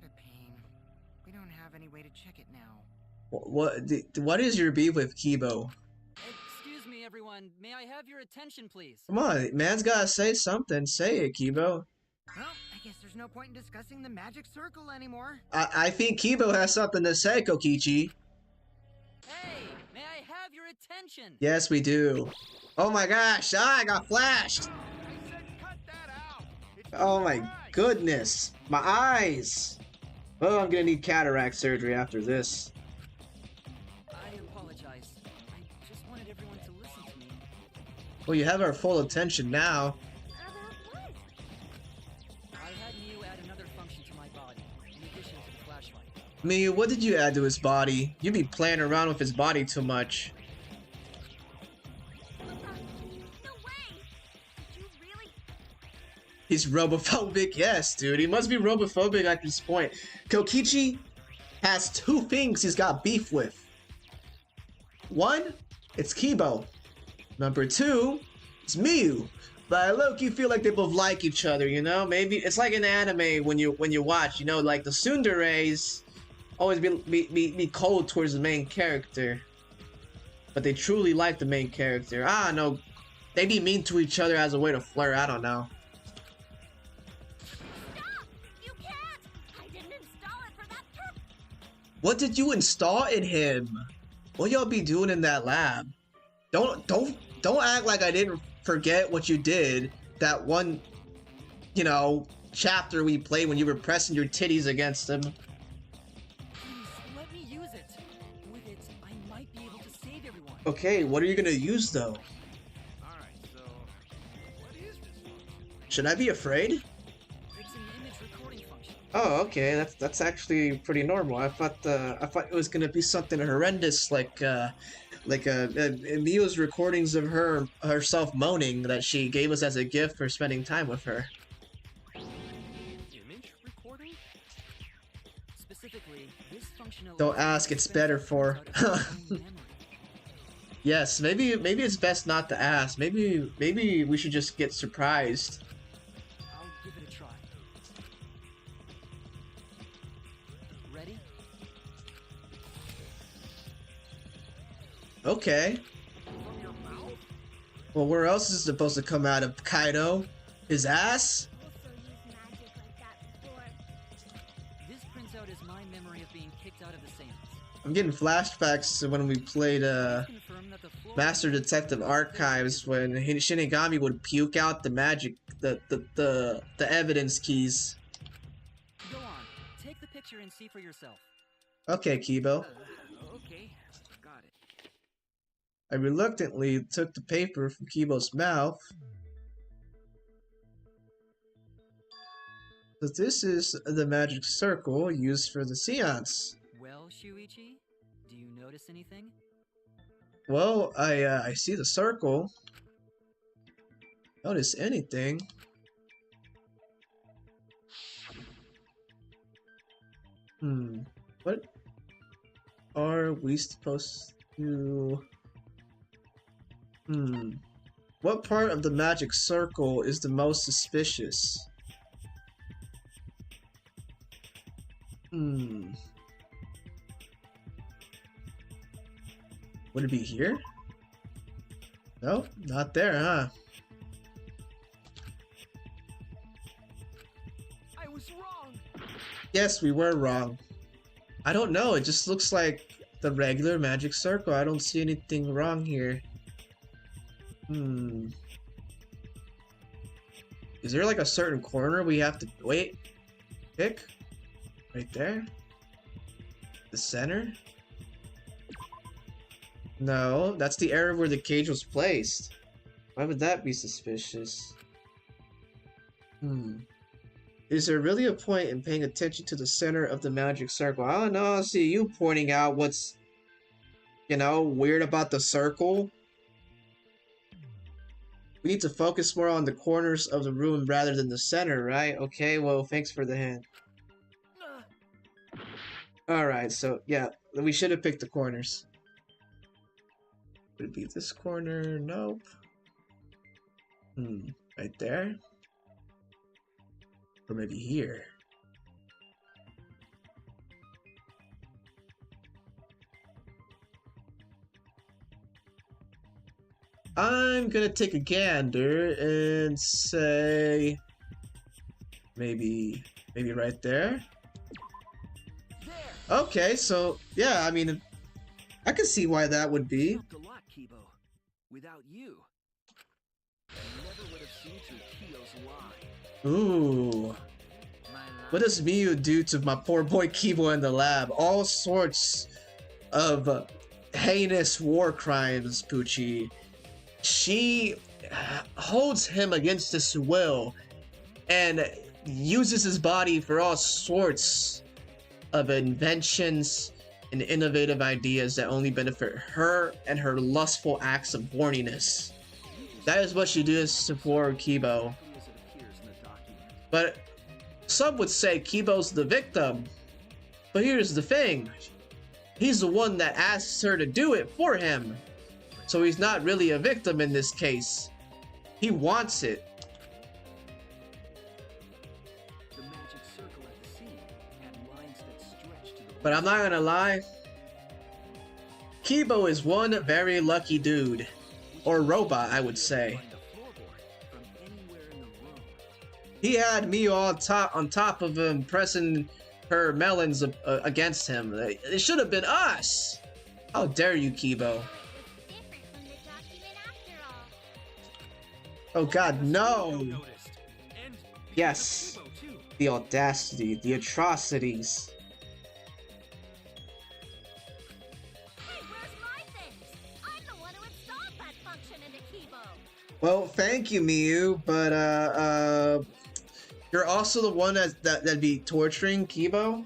a pain. We don't have any way to check it now. What is your beef with Kibo? Excuse me, everyone. May I have your attention, please? Come on, man's gotta say something. Say it, Kibo. Well, I guess there's no point in discussing the magic circle anymore. I think Kibo has something to say, Kokichi. Hey, may I have your attention? Yes, we do. Oh my gosh, I got flashed! I said cut that out. It's Oh my right. goodness. My eyes! Oh, I'm gonna need cataract surgery after this. Well, you have our full attention now. About what? I had Mew add another function to my body, in addition to the flashlight. Miyu, what did you add to his body? You be playing around with his body too much. No way! Did you really? He's robophobic? Yes, dude. He must be robophobic at this point. Kokichi has two things he's got beef with. One, it's Kibo. Number two, it's Miyu. But I low-key feel like they both like each other, you know? Maybe it's like an anime when you watch, you know, like the tsunderes always be cold towards the main character. But they truly like the main character. I don't know. They be mean to each other as a way to flirt, I don't know. Stop! You can't! I didn't install it for that purpose! What did you install in him? What y'all be doing in that lab? Don't act like I didn't forget what you did that one, you know, chapter we played when you were pressing your titties against him. Please, let me use it. With it, I might be able to save everyone. Okay, what are you gonna use though? Alright, so what is this function? Should I be afraid? It's an image recording function. Oh, okay, that's actually pretty normal. I thought it was gonna be something horrendous like Mio's recordings of herself moaning that she gave us as a gift for spending time with her. Image recording? Specifically, this function Don't ask, it's better for. Yes, maybe it's best not to ask. Maybe we should just get surprised. I'll give it a try. Ready? Okay. From your mouth? Well, where else is it supposed to come out of Kaido? His ass? Also used magic like that before. This prints out as my memory of being kicked out of the Saints. I'm getting flashbacks to when we played Confirm that the floor Master Detective Archives when Shinigami would puke out the magic, the evidence keys. Go on, take the picture and see for yourself. Okay, Kibo. Okay, got it. I reluctantly took the paper from Kibo's mouth. So this is the magic circle used for the seance. Well, Shuichi, do you notice anything? Well, I see the circle. Notice anything? What are we supposed to... What part of the magic circle is the most suspicious? Would it be here? No, not there, huh? I was wrong. Yes, we were wrong. I don't know, it just looks like the regular magic circle. I don't see anything wrong here. Is there like a certain corner we have to pick? Right there? The center? No, that's the area where the cage was placed. Why would that be suspicious? Is there really a point in paying attention to the center of the magic circle? I don't know, I see you pointing out what's, you know, weird about the circle. We need to focus more on the corners of the room rather than the center, right? Okay, well, thanks for the hint. Alright, so, yeah, we should have picked the corners. Would it be this corner? Nope. Right there? Or maybe here. I'm gonna take a gander and say maybe right there. Okay, so yeah, I mean, I can see why that would be. Helped a lot, Kibo. Without you, I never would have seen through Kiyo's lie. Ooh. What does Miyu do to my poor boy Kibo in the lab? All sorts of heinous war crimes, Poochie. She holds him against his will and uses his body for all sorts of inventions and innovative ideas that only benefit her and her lustful acts of horniness. That is what she does for Kibo. But some would say Kibo's the victim. But here's the thing. He's the one that asks her to do it for him. So he's not really a victim in this case. He wants it. The magic circle at the sea had lines that stretched to the But I'm not gonna lie. Kibo is one very lucky dude. Or robot, I would say. find the floorboard from anywhere in the room. He had me on top of him, pressing her melons against him. It should have been us. How dare you, Kibo? It was different from the document after all. Oh God, no! Noticed. And Yes, Kibo, too. the audacity, the atrocities. Hey, where's my things? I'm the one who installed that function into Kibo. Well, thank you, Miyu, but you're also the one that'd be torturing Kibo,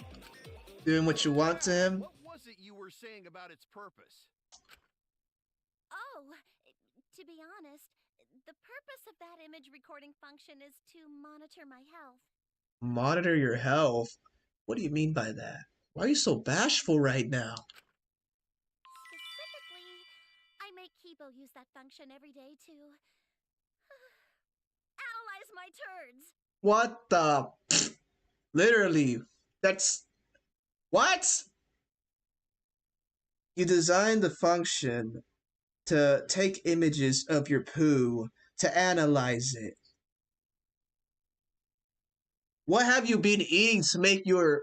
doing what you want to him. What was it you were saying about its purpose? Oh, to be honest, the purpose of that image recording function is to monitor my health. Monitor your health. What do you mean by that? Why are you so bashful right now? Specifically, I make Kibo use that function every day to analyze my turds. What the? Literally, that's what? You designed the function to take images of your poo to analyze it. What have you been eating to make your...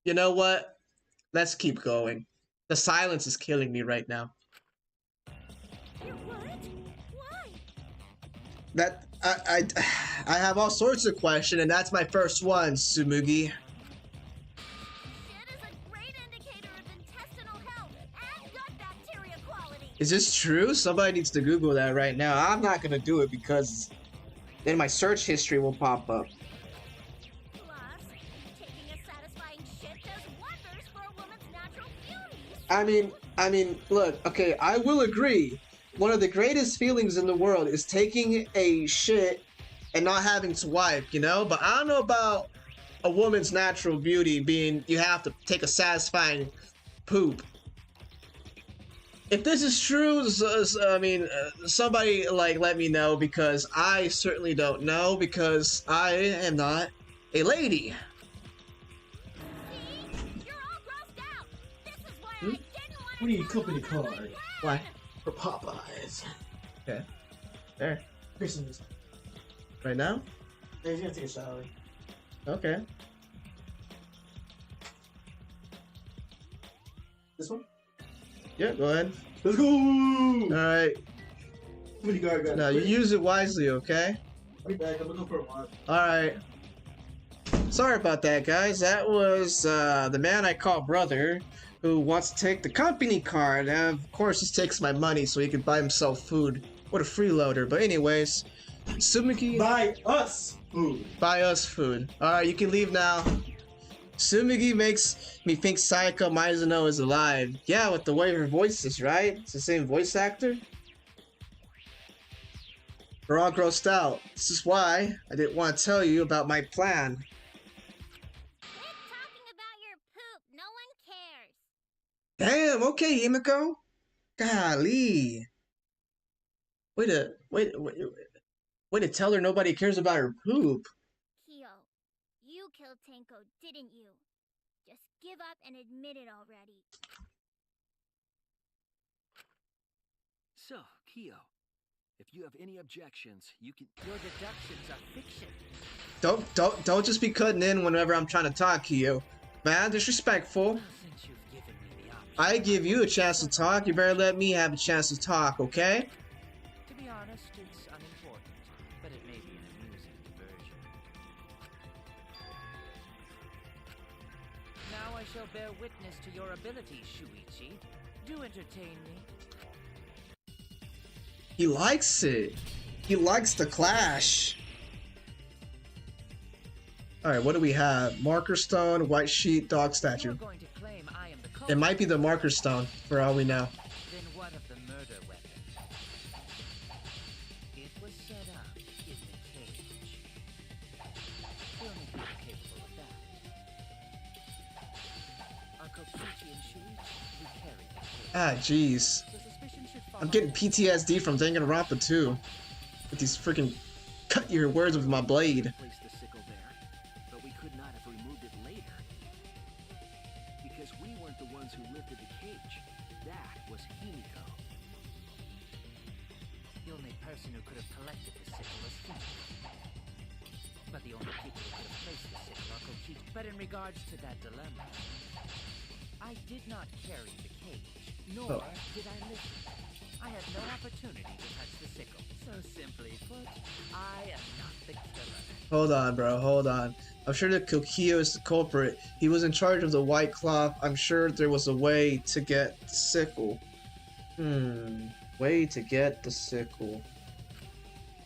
You know what? Let's keep going. The silence is killing me right now. You're what? Why? That I have all sorts of questions, and that's my first one, Sumugi. Shit is a great indicator of intestinal health and gut bacteria quality. Is this true? Somebody needs to Google that right now. I'm not gonna do it because then my search history will pop up. Plus, taking a satisfying shit does wonders for a woman's natural beauty. I mean, look, okay, I will agree. One of the greatest feelings in the world is taking a shit and not having to wipe, you know? But I don't know about a woman's natural beauty being you have to take a satisfying poop. If this is true, somebody like let me know because I certainly don't know because I am not a lady. See? You're all grossed out. This is why I didn't want to We need tell company you about my card. Why? For Popeyes. Okay. There. Christmas. Right now? Yeah, he's gonna take a shower. Okay. This one? Yeah, go ahead. Let's go! Alright. What do you got? Now you use it wisely, okay? I'll be back. I'm gonna go for a walk. Alright. Sorry about that, guys. That was the man I call brother who wants to take the company card. And of course, he takes my money so he can buy himself food. What a freeloader. But anyways, Sumugi, Buy us food. buy us food. Alright, you can leave now. Sumugi makes me think Sayaka Mizuno is alive. Yeah, with the way her voice is, right? It's the same voice actor. We're all grossed out. This is why I didn't want to tell you about my plan. Quit talking about your poop. No one cares. Damn, okay, Himiko. Golly. Way to tell her nobody cares about her poop. Kyo, you killed Tenko, didn't you? Just give up and admit it already. So, Kyo, if you have any objections, you can. Your deductions are fiction. Don't just be cutting in whenever I'm trying to talk to you. Man, disrespectful. Well, since you've given me the option. I give you a chance to talk, you better let me have a chance to talk, okay? To be honest, it's unimportant, but it may be an amusing diversion. Now I shall bear witness to your abilities, Shuichi. Do entertain me. He likes it. He likes the clash. Alright, what do we have? Marker stone, white sheet, dog You statue. are going to claim I am the It culprit. might be the marker stone, for all we know. Then what of the murder weapon? It was set up in the cage. The only people capable of that are Kokichi and Shuichi, who carry the cage. Ah, jeez. So suspicion should fall I'm on getting them. PTSD from Danganronpa too. With these freaking cut your words with my blade. Placed the sickle there, but we could not have removed it later. Because we weren't the ones who lifted the cage. That was Himiko. The only person who could have collected the sickle was Himiko. But the only people who could have placed the sickle are Kokichi. But in regards to that dilemma, I did not carry the cage, nor did I lift it. I had no opportunity to touch the sickle. So simply put, I am not the killer. Hold on, bro. Hold on. I'm sure that Kokio is the culprit. He was in charge of the white cloth. I'm sure there was a way to get the sickle. Way to get the sickle.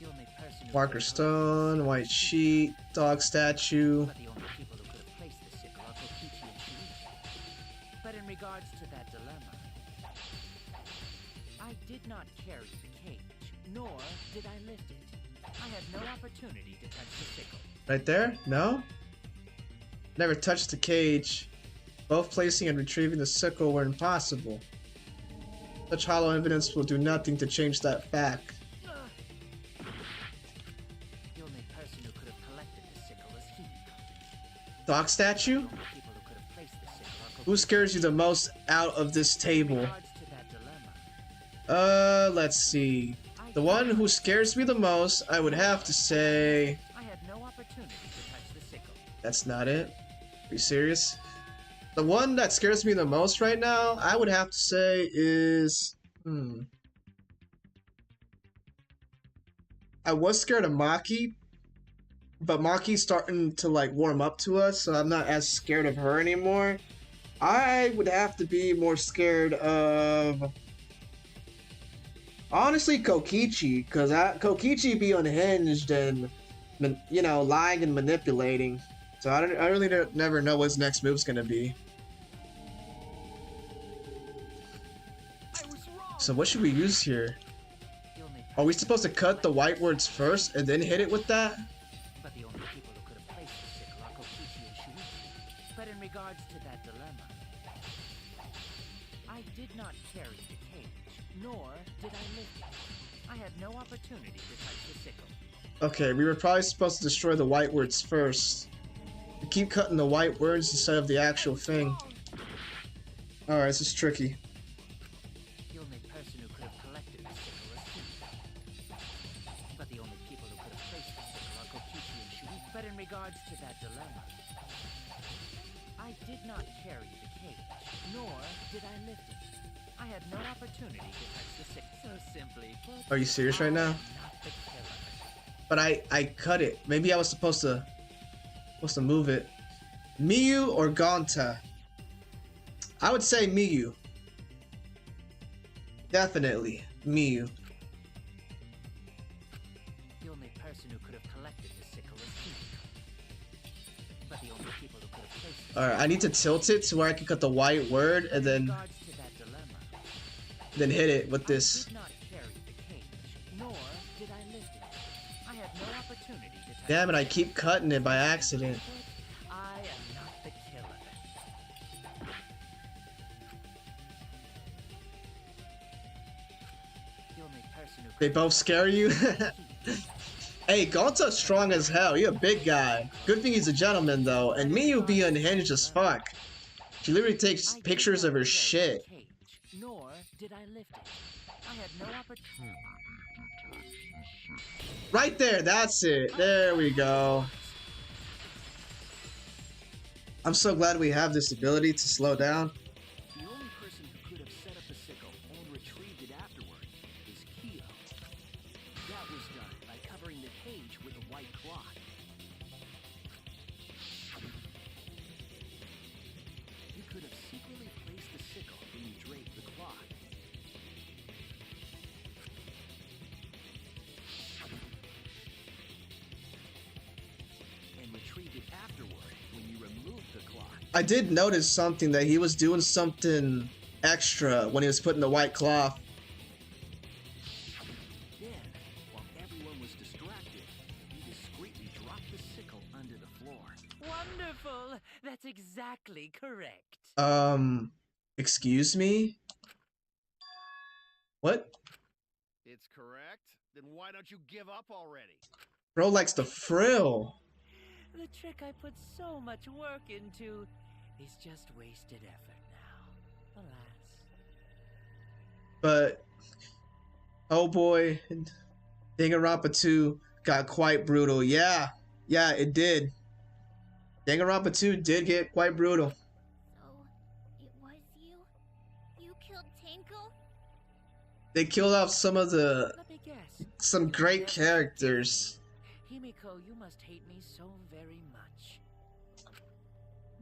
The only person who Marker could have stone, white sheet, dog statue. But the only people who could have placed the sickle are Kokichi and Shuichi. But in regards to that dilemma, I did not carry the cage, nor did I lift it. I had no opportunity to touch the sickle. Right there? No? Never touched the cage. Both placing and retrieving the sickle were impossible. Such hollow evidence will do nothing to change that fact. The only person who could have collected the sickle is Himiko. Dog statue? The only people who could have placed the sickle are Who Kokichi. scares you the most out of this In table? regards to that dilemma, Let's see. The one who scares me the most, I would have to say... I had no opportunity to touch the sickle. That's not it. Are you serious? The one that scares me the most right now, I would have to say is... I was scared of Maki, but Maki's starting to like warm up to us, so I'm not as scared of her anymore. I would have to be more scared of... Honestly, Kokichi, because Kokichi be unhinged and, you know, lying and manipulating. So I really never know what his next move's gonna be. So what should we use here? The only Are we supposed to cut the white words first and then hit it with that? But the only people who could have placed the sickle are Kokichi and Shuichi. But in regards to that dilemma, I did not carry the cage, nor did I lift it. I had no opportunity to touch the sickle. Okay, we were probably supposed to destroy the white words first. We keep cutting the white words instead of the actual thing. Alright, this is tricky. The only person who could have collected the sickle is Himiko. But the only people who could have placed the sickle are Kokichi and Shuichi. But in regards to that dilemma, I did not carry the cage, nor did I lift it. I had no opportunity to touch the sickle. So simply put, Are you serious right I now? am not the killer. But I cut it. Maybe I was supposed to move it. Miyu or Gonta? I would say Miyu. Definitely Miyu. The only person who could have collected the sickle is Himiko. But the only people who could have placed the Alright, I need to tilt it to where I can cut the white word and In then regards to that dilemma, hit it with this. I did not carry the cage, nor did I lift it. I had no opportunity to touch Damn it, the I sickle. keep cutting it by accident. I am not the killer. The only person who They could both have scare you? Himiko. Hey, Gonta's strong as hell. You're a big guy. Good thing he's a gentleman though, and Miyu be unhinged as fuck. She literally takes I did pictures not of her carry the shit. cage, nor did I lift it. I had no opportunity. Right there, that's it. There we go. I'm so glad we have this ability to slow down. The only person who could have set up the sickle and retrieved it afterward is Kyo. That was done by covering the cage with a white cloth. You could have secretly placed the sickle when you draped the cloth. I did notice something that he was doing something extra when he was putting the white cloth. Then, while everyone was distracted, he discreetly dropped the sickle under the floor. Wonderful! That's exactly correct. Excuse me? What? It's correct. Then why don't you give up already? Bro likes the frill. The trick I put so much work into is just wasted effort now. Alas. But, oh boy, Danganronpa 2 got quite brutal. Yeah, it did. Danganronpa 2 did get quite brutal. So, it was you? You killed Tenko? They killed off some of the Let me guess. some great characters. Himiko, you must hate me so very much.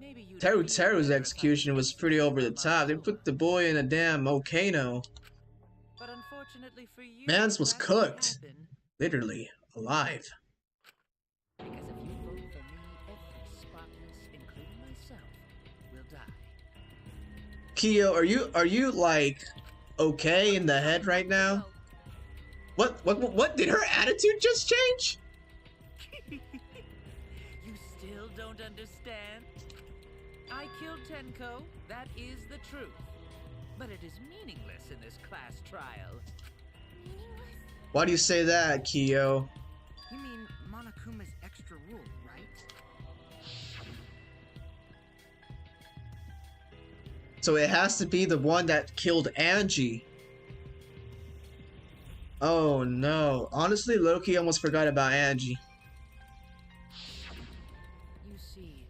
Maybe you Teru's execution was pretty over the top. They put the boy in a damn volcano. But unfortunately for you, Mans was that won't cooked. happen, Literally alive. because if you vote for me, every spotless, including myself, will die. Kyo, are you like okay in the head right now? What did her attitude just change? You still don't understand? I killed Tenko, that is the truth. But it is meaningless in this class trial. Meaningless? Why do you say that, Kyo? You mean Monokuma's extra rule, right? So it has to be the one that killed Angie. Oh no. Honestly, Loki almost forgot about Angie. You see,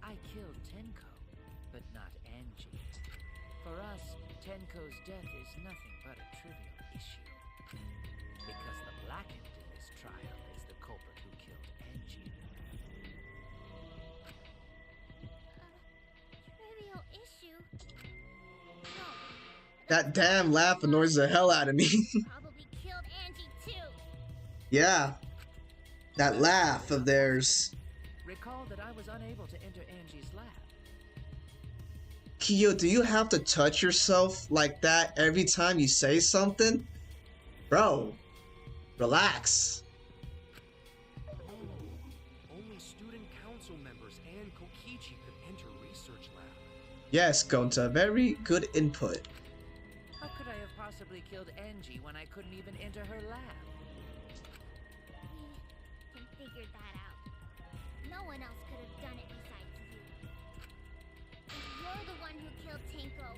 I killed Tenko, but not Angie. For us, Tenko's death is nothing but a trivial issue. Because the blackened in this trial is the culprit who killed Angie. Trivial issue? No. That damn laugh annoys the hell out of me. Probably killed Angie too. Yeah. That laugh of theirs. Recall that I was unable to enter Angie's lab. Kyo, do you have to touch yourself like that every time you say something? Bro, relax. Only student council members and Kokichi could enter research lab. Yes, Gonta, very good input. How could I have possibly killed Angie when I couldn't even enter her lab? We can figure that out. No one else could have done it besides you. If you're the one who killed Tenko,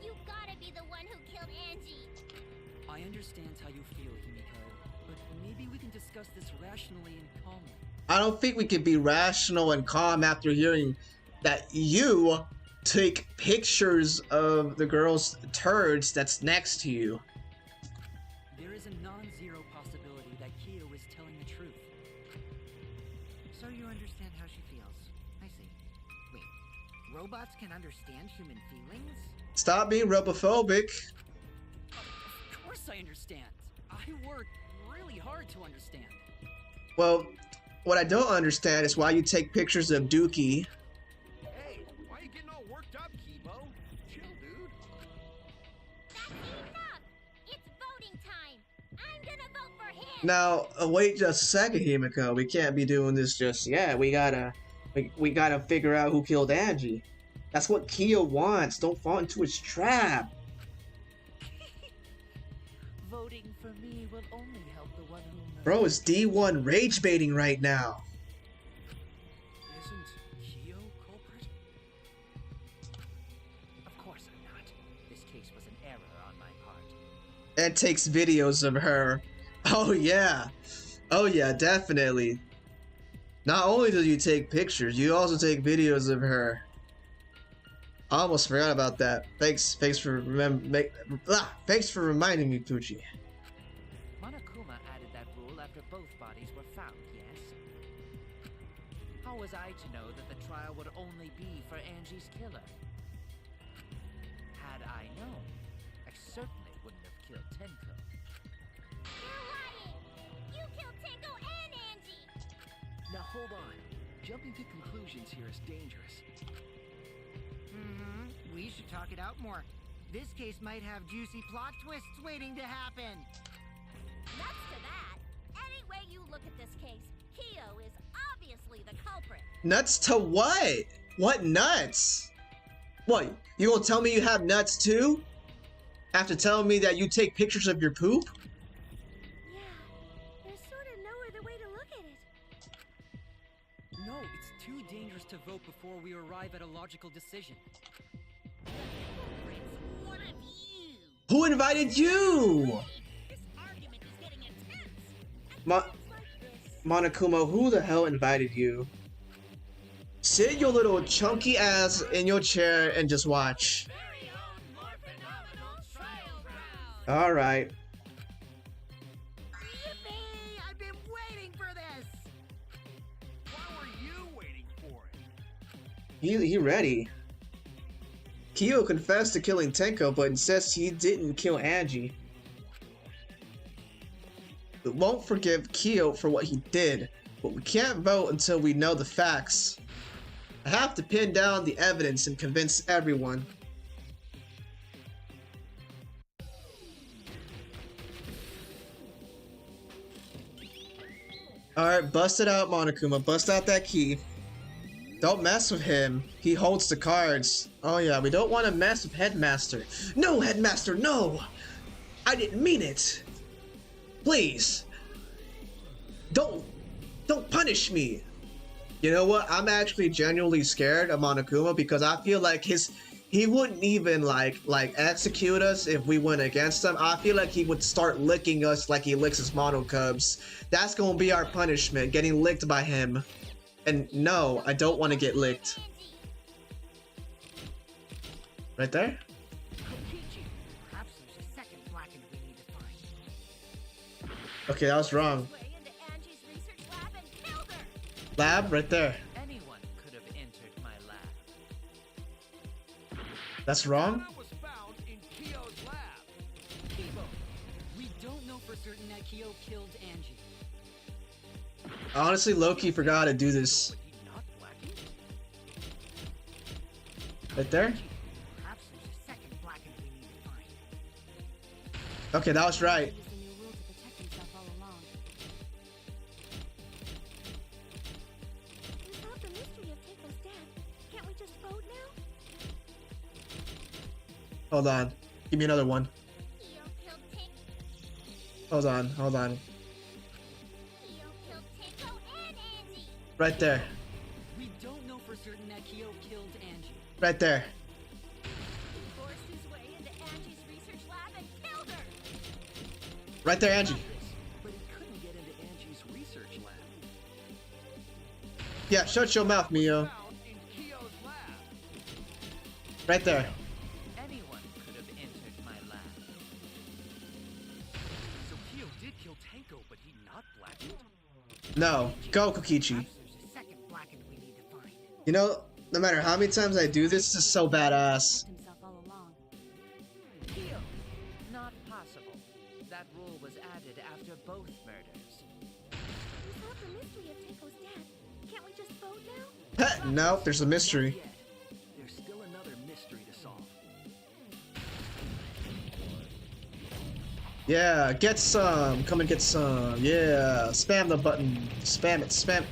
you gotta be the one who killed Angie. I understand how you feel, Himiko, but maybe we can discuss this rationally and calmly. I don't think we can be rational and calm after hearing that you take pictures of the girl's turds that's next to you. There is a non-zero possibility that Kyo is telling the truth. So you understand how she feels. I see. Wait, robots can understand human feelings? Stop being robophobic. Of course I understand. I work really hard to understand. Well, what I don't understand is why you take pictures of Dookie. Hey, why you getting all worked up, Kibo? Chill, dude. That's enough! It's voting time! I'm gonna vote for him! Now, wait just a second, Himiko. We can't be doing this just yet. We gotta figure out who killed Angie. That's what Kyo wants. Don't fall into his trap. Voting for me will only help the one who knows. Bro, it's D1 rage baiting right now. Isn't Kyo culprit? Of course I'm not. This case was an error on my part. And takes videos of her. Oh yeah. Oh yeah, definitely. Not only do you take pictures, you also take videos of her. I almost forgot about that. Thanks for thanks for reminding me, Pucci. Monokuma added that rule after both bodies were found, yes? How was I to know that the trial would only be for Angie's killer? Had I known, I certainly wouldn't have killed Tenko. You're lying! You killed Tenko and Angie! Now hold on. Jumping to conclusions here is dangerous. We should talk it out more. This case might have juicy plot twists waiting to happen. Nuts to that. Any way you look at this case, Kyo is obviously the culprit. Nuts to what? What nuts? What, you gonna tell me you have nuts too? After telling me that you take pictures of your poop? Yeah, there's sort of no other way to look at it. No, it's too dangerous to vote before we arrive at a logical decision. Culprit's one of you. Who invited you? This argument is getting intense. Ma- Things like this. Monokuma, who the hell invited you? Sit your little chunky ass in your chair and just watch. Very own more phenomenal trial round. Alright. Yippee! I've been waiting for this! Why were you waiting for it? He ready. Kyo confessed to killing Tenko, but insists he didn't kill Angie. We won't forgive Kyo for what he did, but we can't vote until we know the facts. I have to pin down the evidence and convince everyone. Alright, bust it out, Monokuma. Bust out that key. Don't mess with him. He holds the cards. Oh yeah, we don't want to mess with Headmaster. No, Headmaster, no! I didn't mean it. Please. Don't punish me. You know what? I'm actually genuinely scared of Monokuma because I feel like he wouldn't even like execute us if we went against him. I feel like he would start licking us like he licks his mono cubs. That's gonna be our punishment, getting licked by him. And no, I don't want to get licked. Right there? Kokichi, perhaps there's a second blackened we need to find. Okay, I was wrong. Way into Angie's research lab and killed her. Lab, right there. Anyone could have entered my lab. That's wrong? Data was found in Kyo's lab. Kibo, we don't know for certain that Kyo killed Angie. Honestly, Loki forgot how to do this. But he not blackened? Right there? Perhaps there's a second blackened we need to find. Okay, that was right. Using your will to protect himself all along. We solved the mystery of Keiko's death. Can't we just vote now? Hold on. Give me another one. Kyo killed Tenko. Hold on. Kyo killed Tenko and Angie. Right there. We don't know for certain that Kyo killed Angie. Right there. He forced his way into Angie's research lab and killed her. Right there, Angie. But he couldn't get into Angie's research lab. Yeah, shut your mouth, Mio. Found in Kyo's lab. Right there. Anyone could have entered my lab. So Kyo did kill Tenko, but he not blackened? No. Go, Kokichi. Perhaps there's a second blackened we need to find. You know, no matter how many times I do this, this is so badass. Protect himself all along. Kyo. Not possible. That rule was added after both murders. We solved the mystery of Keiko's death. Can't we just vote now? Heh, no, there's a mystery. Not yet. There's still another mystery to solve. Yeah, get some. Come and get some. Yeah, spam the button. Spam it. Spam it.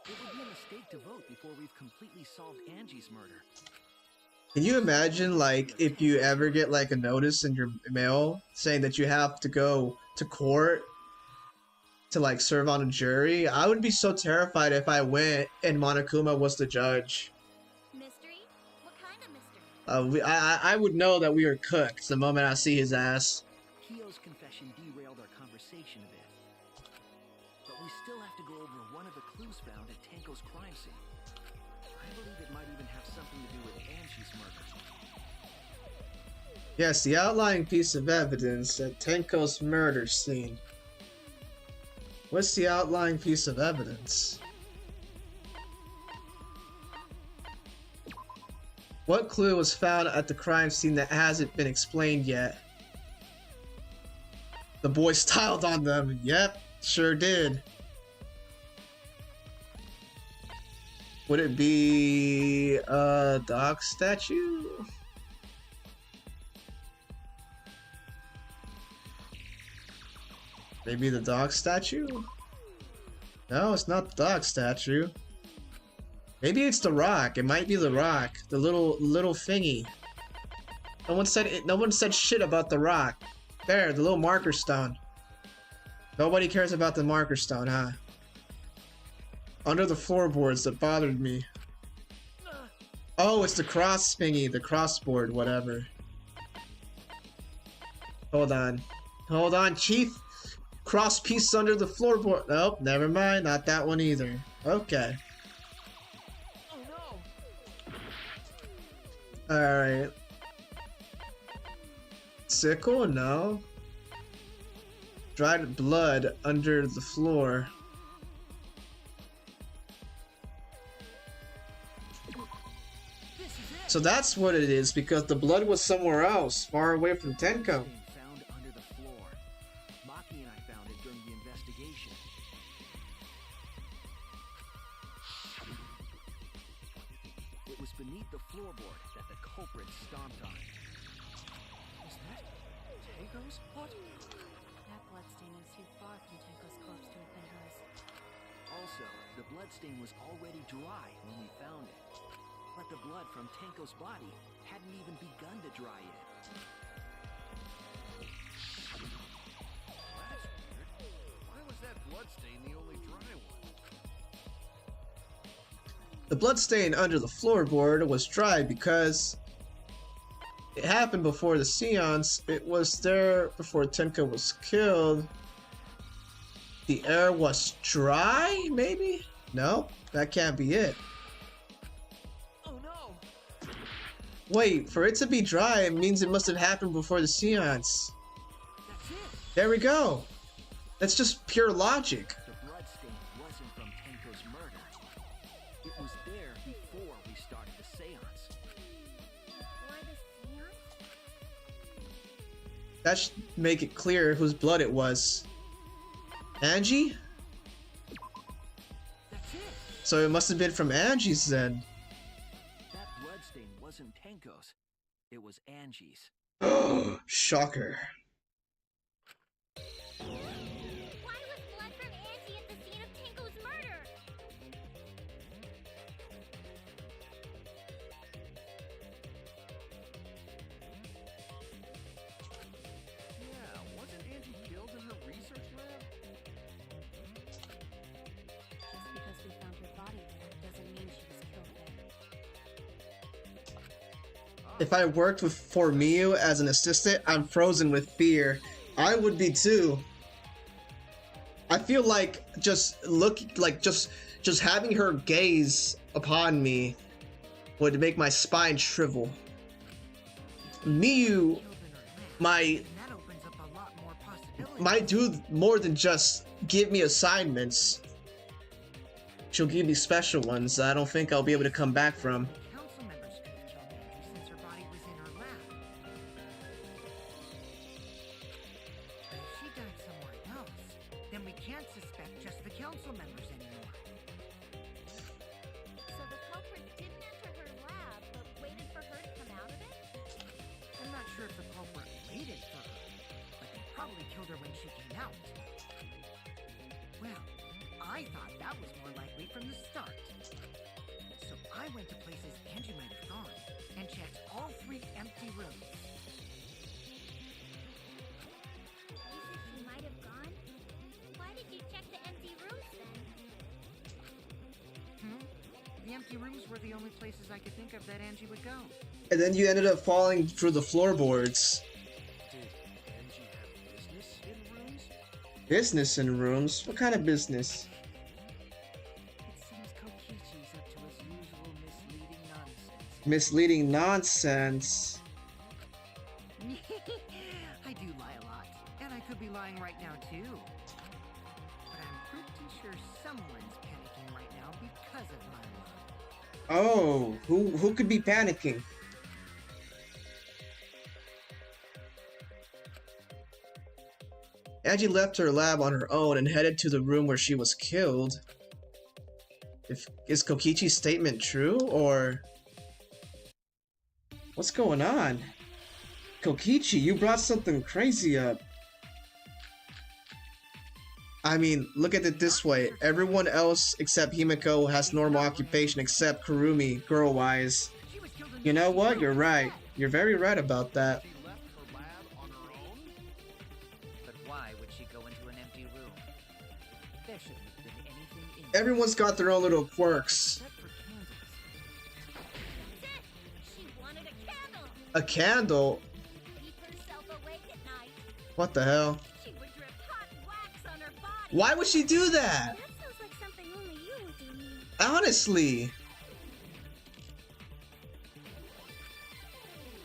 It would be a mistake to vote before we've completely solved Angie's murder. Can you imagine, like, if you ever get, like, a notice in your mail saying that you have to go to court to, like, serve on a jury? I would be so terrified if I went and Monokuma was the judge. Mystery? What kind of mystery? I would know that we were cooked the moment I see his ass. Kyo's confession derailed our conversation a bit. But we still have to go over one of the clues found at Tenko's crime scene. I believe it might even have something to do with Angie's murder. Yes, the outlying piece of evidence at Tenko's murder scene. What's the outlying piece of evidence? What clue was found at the crime scene that hasn't been explained yet? The boy styled on them. Yep, sure did. Would it be a dog statue? Maybe the dog statue? No, it's not the dog statue. Maybe it's the rock. It might be the rock. The little thingy. No one said it. No one said shit about the rock. There, the little marker stone. Nobody cares about the marker stone, huh? Under the floorboards that bothered me. Oh, it's the cross thingy, the crossboard, whatever. Hold on. Hold on, Chief. Cross piece under the floorboard. Nope, never mind. Not that one either. Okay. Oh no! Alright. Sickle? No. Dried blood under the floor. So that's what it is, because the blood was somewhere else, far away from Tenko. Found under the floor. Maki and I found it during the investigation. It was beneath the floorboard that the culprit stomped on. Was that Tenko's blood? That bloodstain was too far from Tenko's corpse to have been hers. Also, the bloodstain was already dry when we found it. But the blood from Tenko's body hadn't even begun to dry yet. That's weird. Why was that bloodstain the only dry one? The bloodstain under the floorboard was dry because it happened before the seance. It was there before Tenko was killed. The air was dry, maybe? No, that can't be it. Wait, for it to be dry, it means it must have happened before the seance. That's it. There we go. That's just pure logic. The bloodstain wasn't from Tenko's murder. It was there before we started the seance. Before the seance? That should make it clear whose blood it was. Angie? That's it. So it must have been from Angie's then. That bloodstain wasn't Tenko's. It was Angie's. Shocker. Why was blood from Angie at the scene of Tenko's murder? Yeah, wasn't Angie killed in her research lab? Just because we found her body there doesn't mean she was killed there. If I worked for Miyu as an assistant, I'm frozen with fear. I would be too. I feel like just having her gaze upon me would make my spine shrivel. Miyu might do more than just give me assignments. She'll give me special ones that I don't think I'll be able to come back from. Council members could have killed Angie since her body was in her lab. But if she died somewhere else, then we can't suspect just the council members anymore. So the culprit didn't enter her lab, but waited for her to come out of it? I'm not sure if the culprit waited for her, but they probably killed her when she came out. Well, I thought that was more likely from the start. So I went to places Angie might have gone and checked all 3 empty rooms. Places she might have gone? Why did you check the empty rooms then? The empty rooms were the only places I could think of that Angie would go. And then you ended up falling through the floorboards. Did Angie have business in rooms? Business in rooms? What kind of business? It seems Kokichi's up to his usual misleading nonsense. Misleading nonsense. I do lie a lot, and I could be lying right now too. But I'm pretty sure someone's panicking right now because of my lie. Oh, who could be panicking? Angie left her lab on her own and headed to the room where she was killed. Is Kokichi's statement true, or what's going on? Kokichi, you brought something crazy up. I mean, look at it this way. Everyone else except Himiko has normal occupation except Kurumi, girl-wise. You know what? You're right. You're very right about that. She left her lab on her own? But why would she go into an empty room? There shouldn't have been anything in Everyone's got their own little quirks. except for candles. She wanted a candle. A candle? Keep herself awake at night. What the hell? She would drip hot wax on her body. Why would she do that? That sounds like something only you would do, Mia. Honestly.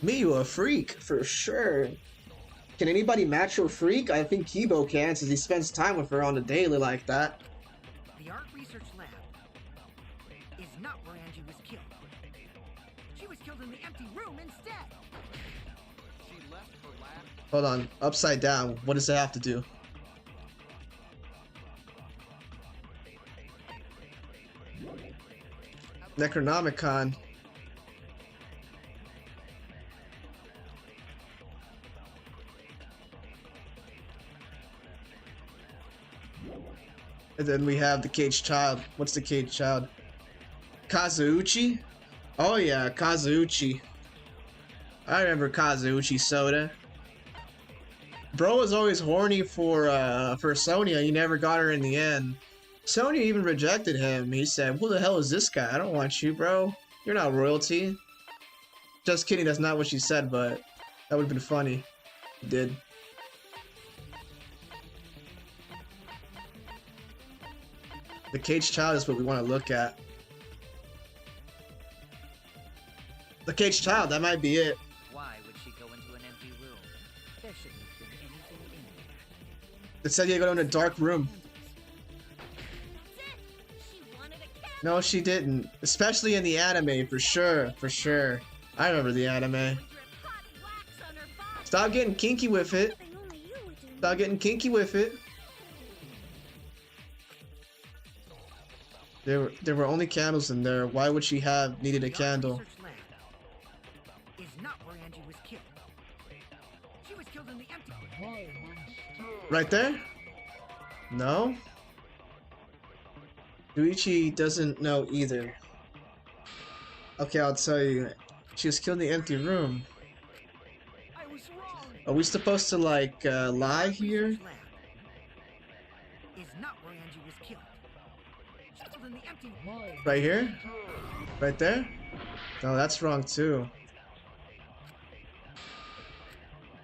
Miyu a freak, for sure. Can anybody match her freak? I think Kibo can, since he spends time with her on the daily like that. The art research lab is not where Angie was killed. She was killed in the empty room instead. She left her lab. Hold on, upside down. What does that have to do? Necronomicon. And then we have the caged child. What's the caged child? Kazuuchi? Oh yeah, Kazuuchi. I remember Kazuuchi Soda. Bro was always horny for Sonia. He never got her in the end. Sonia even rejected him. He said, "Who the hell is this guy? I don't want you, bro. You're not royalty." Just kidding, that's not what she said, but that would have been funny. He did. The caged child is what we want to look at. The caged child, that might be it. Why would she go into an empty room? There shouldn't have been anything in there. It said you go in a dark room. She wanted a candle. No, she didn't. Especially in the anime, for sure, for sure. I remember the anime. Drip hot wax on her body. Stop getting kinky with it. Something only you would do. Stop getting kinky with it. There were only candles in there. Why would she have needed a The art candle? research lab is not where Angie was killed. She was killed in the empty. Right there? No? Yuichi doesn't know either. Okay, I'll tell you. She was killed in the empty room. I was wrong. Are we supposed to, like, lie here? Research lab is not where Angie was killed. She was killed in the empty. Right here? Right there? No, that's wrong too.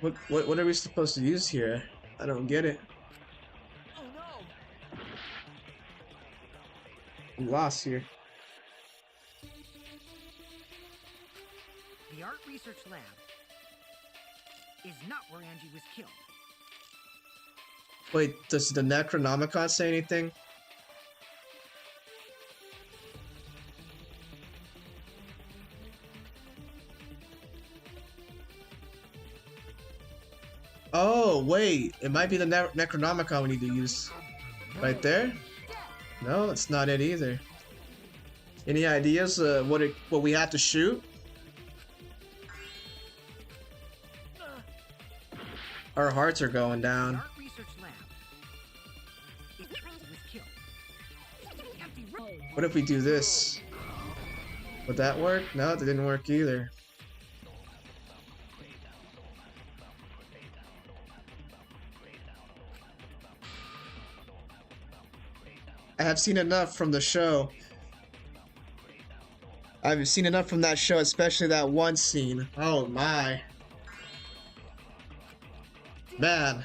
What are we supposed to use here? I don't get it. Oh no. I'm lost here. The art research lab is not where Angie was killed. Wait, does the Necronomicon say anything? Oh, wait. It might be the Necronomicon we need to use. Right there? No, it's not it either. Any ideas what we have to shoot? Our hearts are going The down. art research lab is where Angie was killed. She was killed in the empty room. What if we do this? Would that work? No, that didn't work either. I have seen enough from the show. I've seen enough from that show, especially that one scene. Oh my. Man.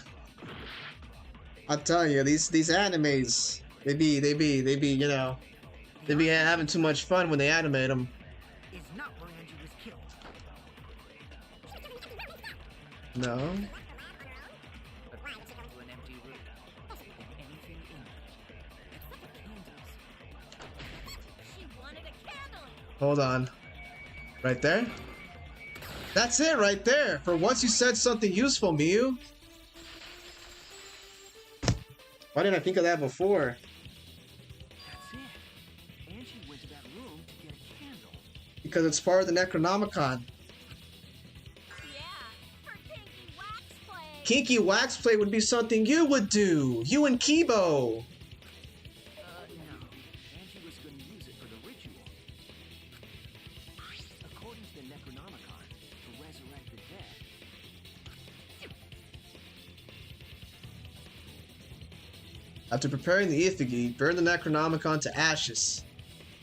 I'll tell you, these animes, they be, you know, they be having too much fun when they animate them. Is not where Angie was killed. No. But why would she go into an empty room? There shouldn't have been anything in there. Except for candles. She wanted a candle. Hold on. Right there? That's it right there. For once you said something useful, Miyu. Why didn't I think of that before? That's it. Angie went to that room to get a candle. Because it's part of the Necronomicon. Yeah, for kinky wax play. Kinky wax play would be something you would do. You and Kibo. No. Angie was going to use it for the ritual. According to the Necronomicon, to resurrect the dead. After preparing the effigy, burn the Necronomicon to ashes.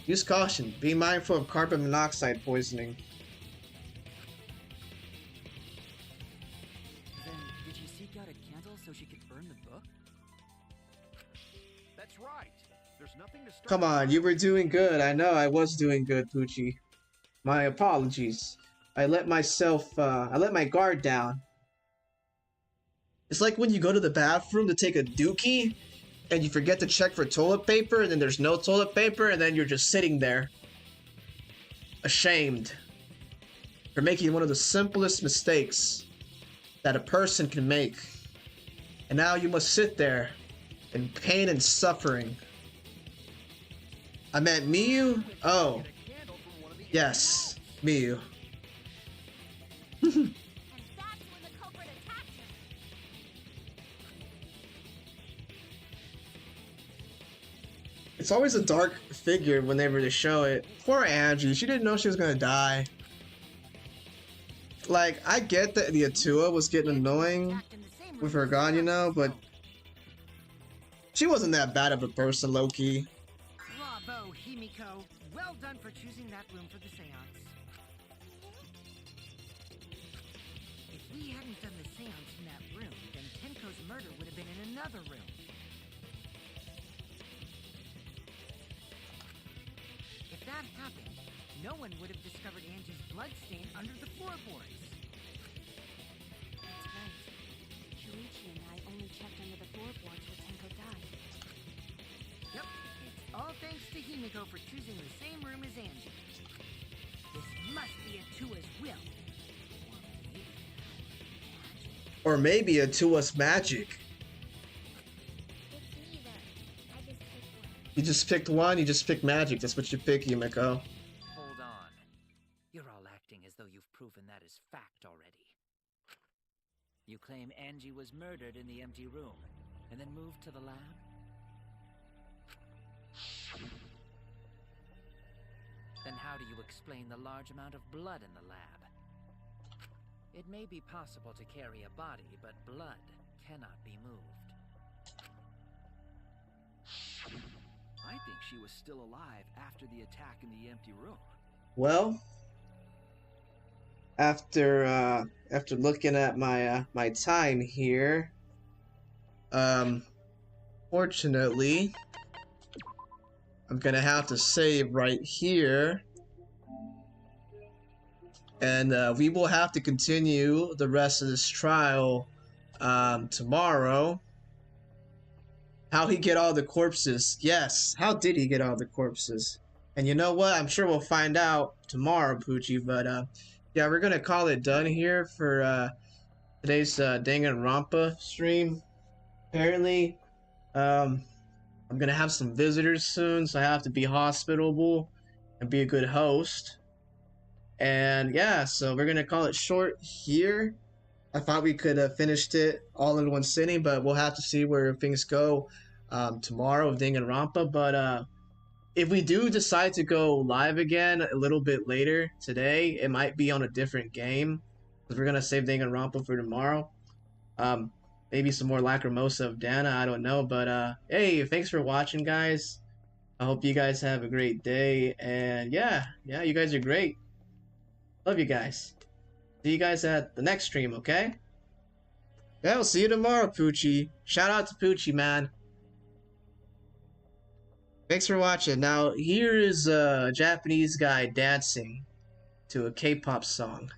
Use caution. Be mindful of carbon monoxide poisoning. Then, did she seek out a candle so she could burn the book? That's right. There's nothing to start. Come on, you were doing good. I know I was doing good, Poochie. My apologies. I let my guard down. It's like when you go to the bathroom to take a dookie, and you forget to check for toilet paper, and then there's no toilet paper, and then you're just sitting there, ashamed for making one of the simplest mistakes that a person can make. And now you must sit there in pain and suffering. I meant Miyu? Oh. Yes, Miyu. And that's when the culprit attacked her. It's always a dark figure whenever they show it. Poor Angie, she didn't know she was gonna die. Like, I get that the Atua was getting annoying with her gone, you know, but she wasn't that bad of a person, low-key. Bravo, Himiko. Well done for choosing that room for the seance. If we hadn't done the seance in that room, then Tenko's murder would have been in another room. If that happened, no one would have discovered Angie's bloodstain under the floorboards. That's right. Shuichi and I only checked under the floorboards where Tenko died. Yep, it's all thanks to Himiko for choosing the same room as Angie. This must be Atua's will. Or maybe Atua's magic. It's neither. I just picked one. You just picked one, you just picked magic. That's what you pick, Yumiko. Hold on. You're all acting as though you've proven that is fact already. You claim Angie was murdered in the empty room, and then moved to the lab? Then how do you explain the large amount of blood in the lab? It may be possible to carry a body, but blood cannot be moved. I think she was still alive after the attack in the empty room. Well, after looking at my my time here, fortunately, I'm gonna have to save right here, and we will have to continue the rest of this trial tomorrow. How he get all the corpses? Yes, how did he get all the corpses? And you know what? I'm sure we'll find out tomorrow, Poochie. But yeah, we're gonna call it done here for today's Danganronpa stream. Apparently, I'm gonna have some visitors soon, so I have to be hospitable and be a good host. And yeah, so we're gonna call it short here. I thought we could have finished it all in one sitting, but we'll have to see where things go tomorrow with Danganronpa. But if we do decide to go live again a little bit later today, it might be on a different game, because we're gonna save Danganronpa for tomorrow. Maybe some more Lacrimosa of Dana, I don't know. But hey, thanks for watching, guys. I hope you guys have a great day, and yeah, you guys are great. Love you guys. See you guys at the next stream, okay? Yeah, we'll see you tomorrow, Poochie. Shout out to Poochie, man. Thanks for watching. Now, here is a Japanese guy dancing to a K-pop song.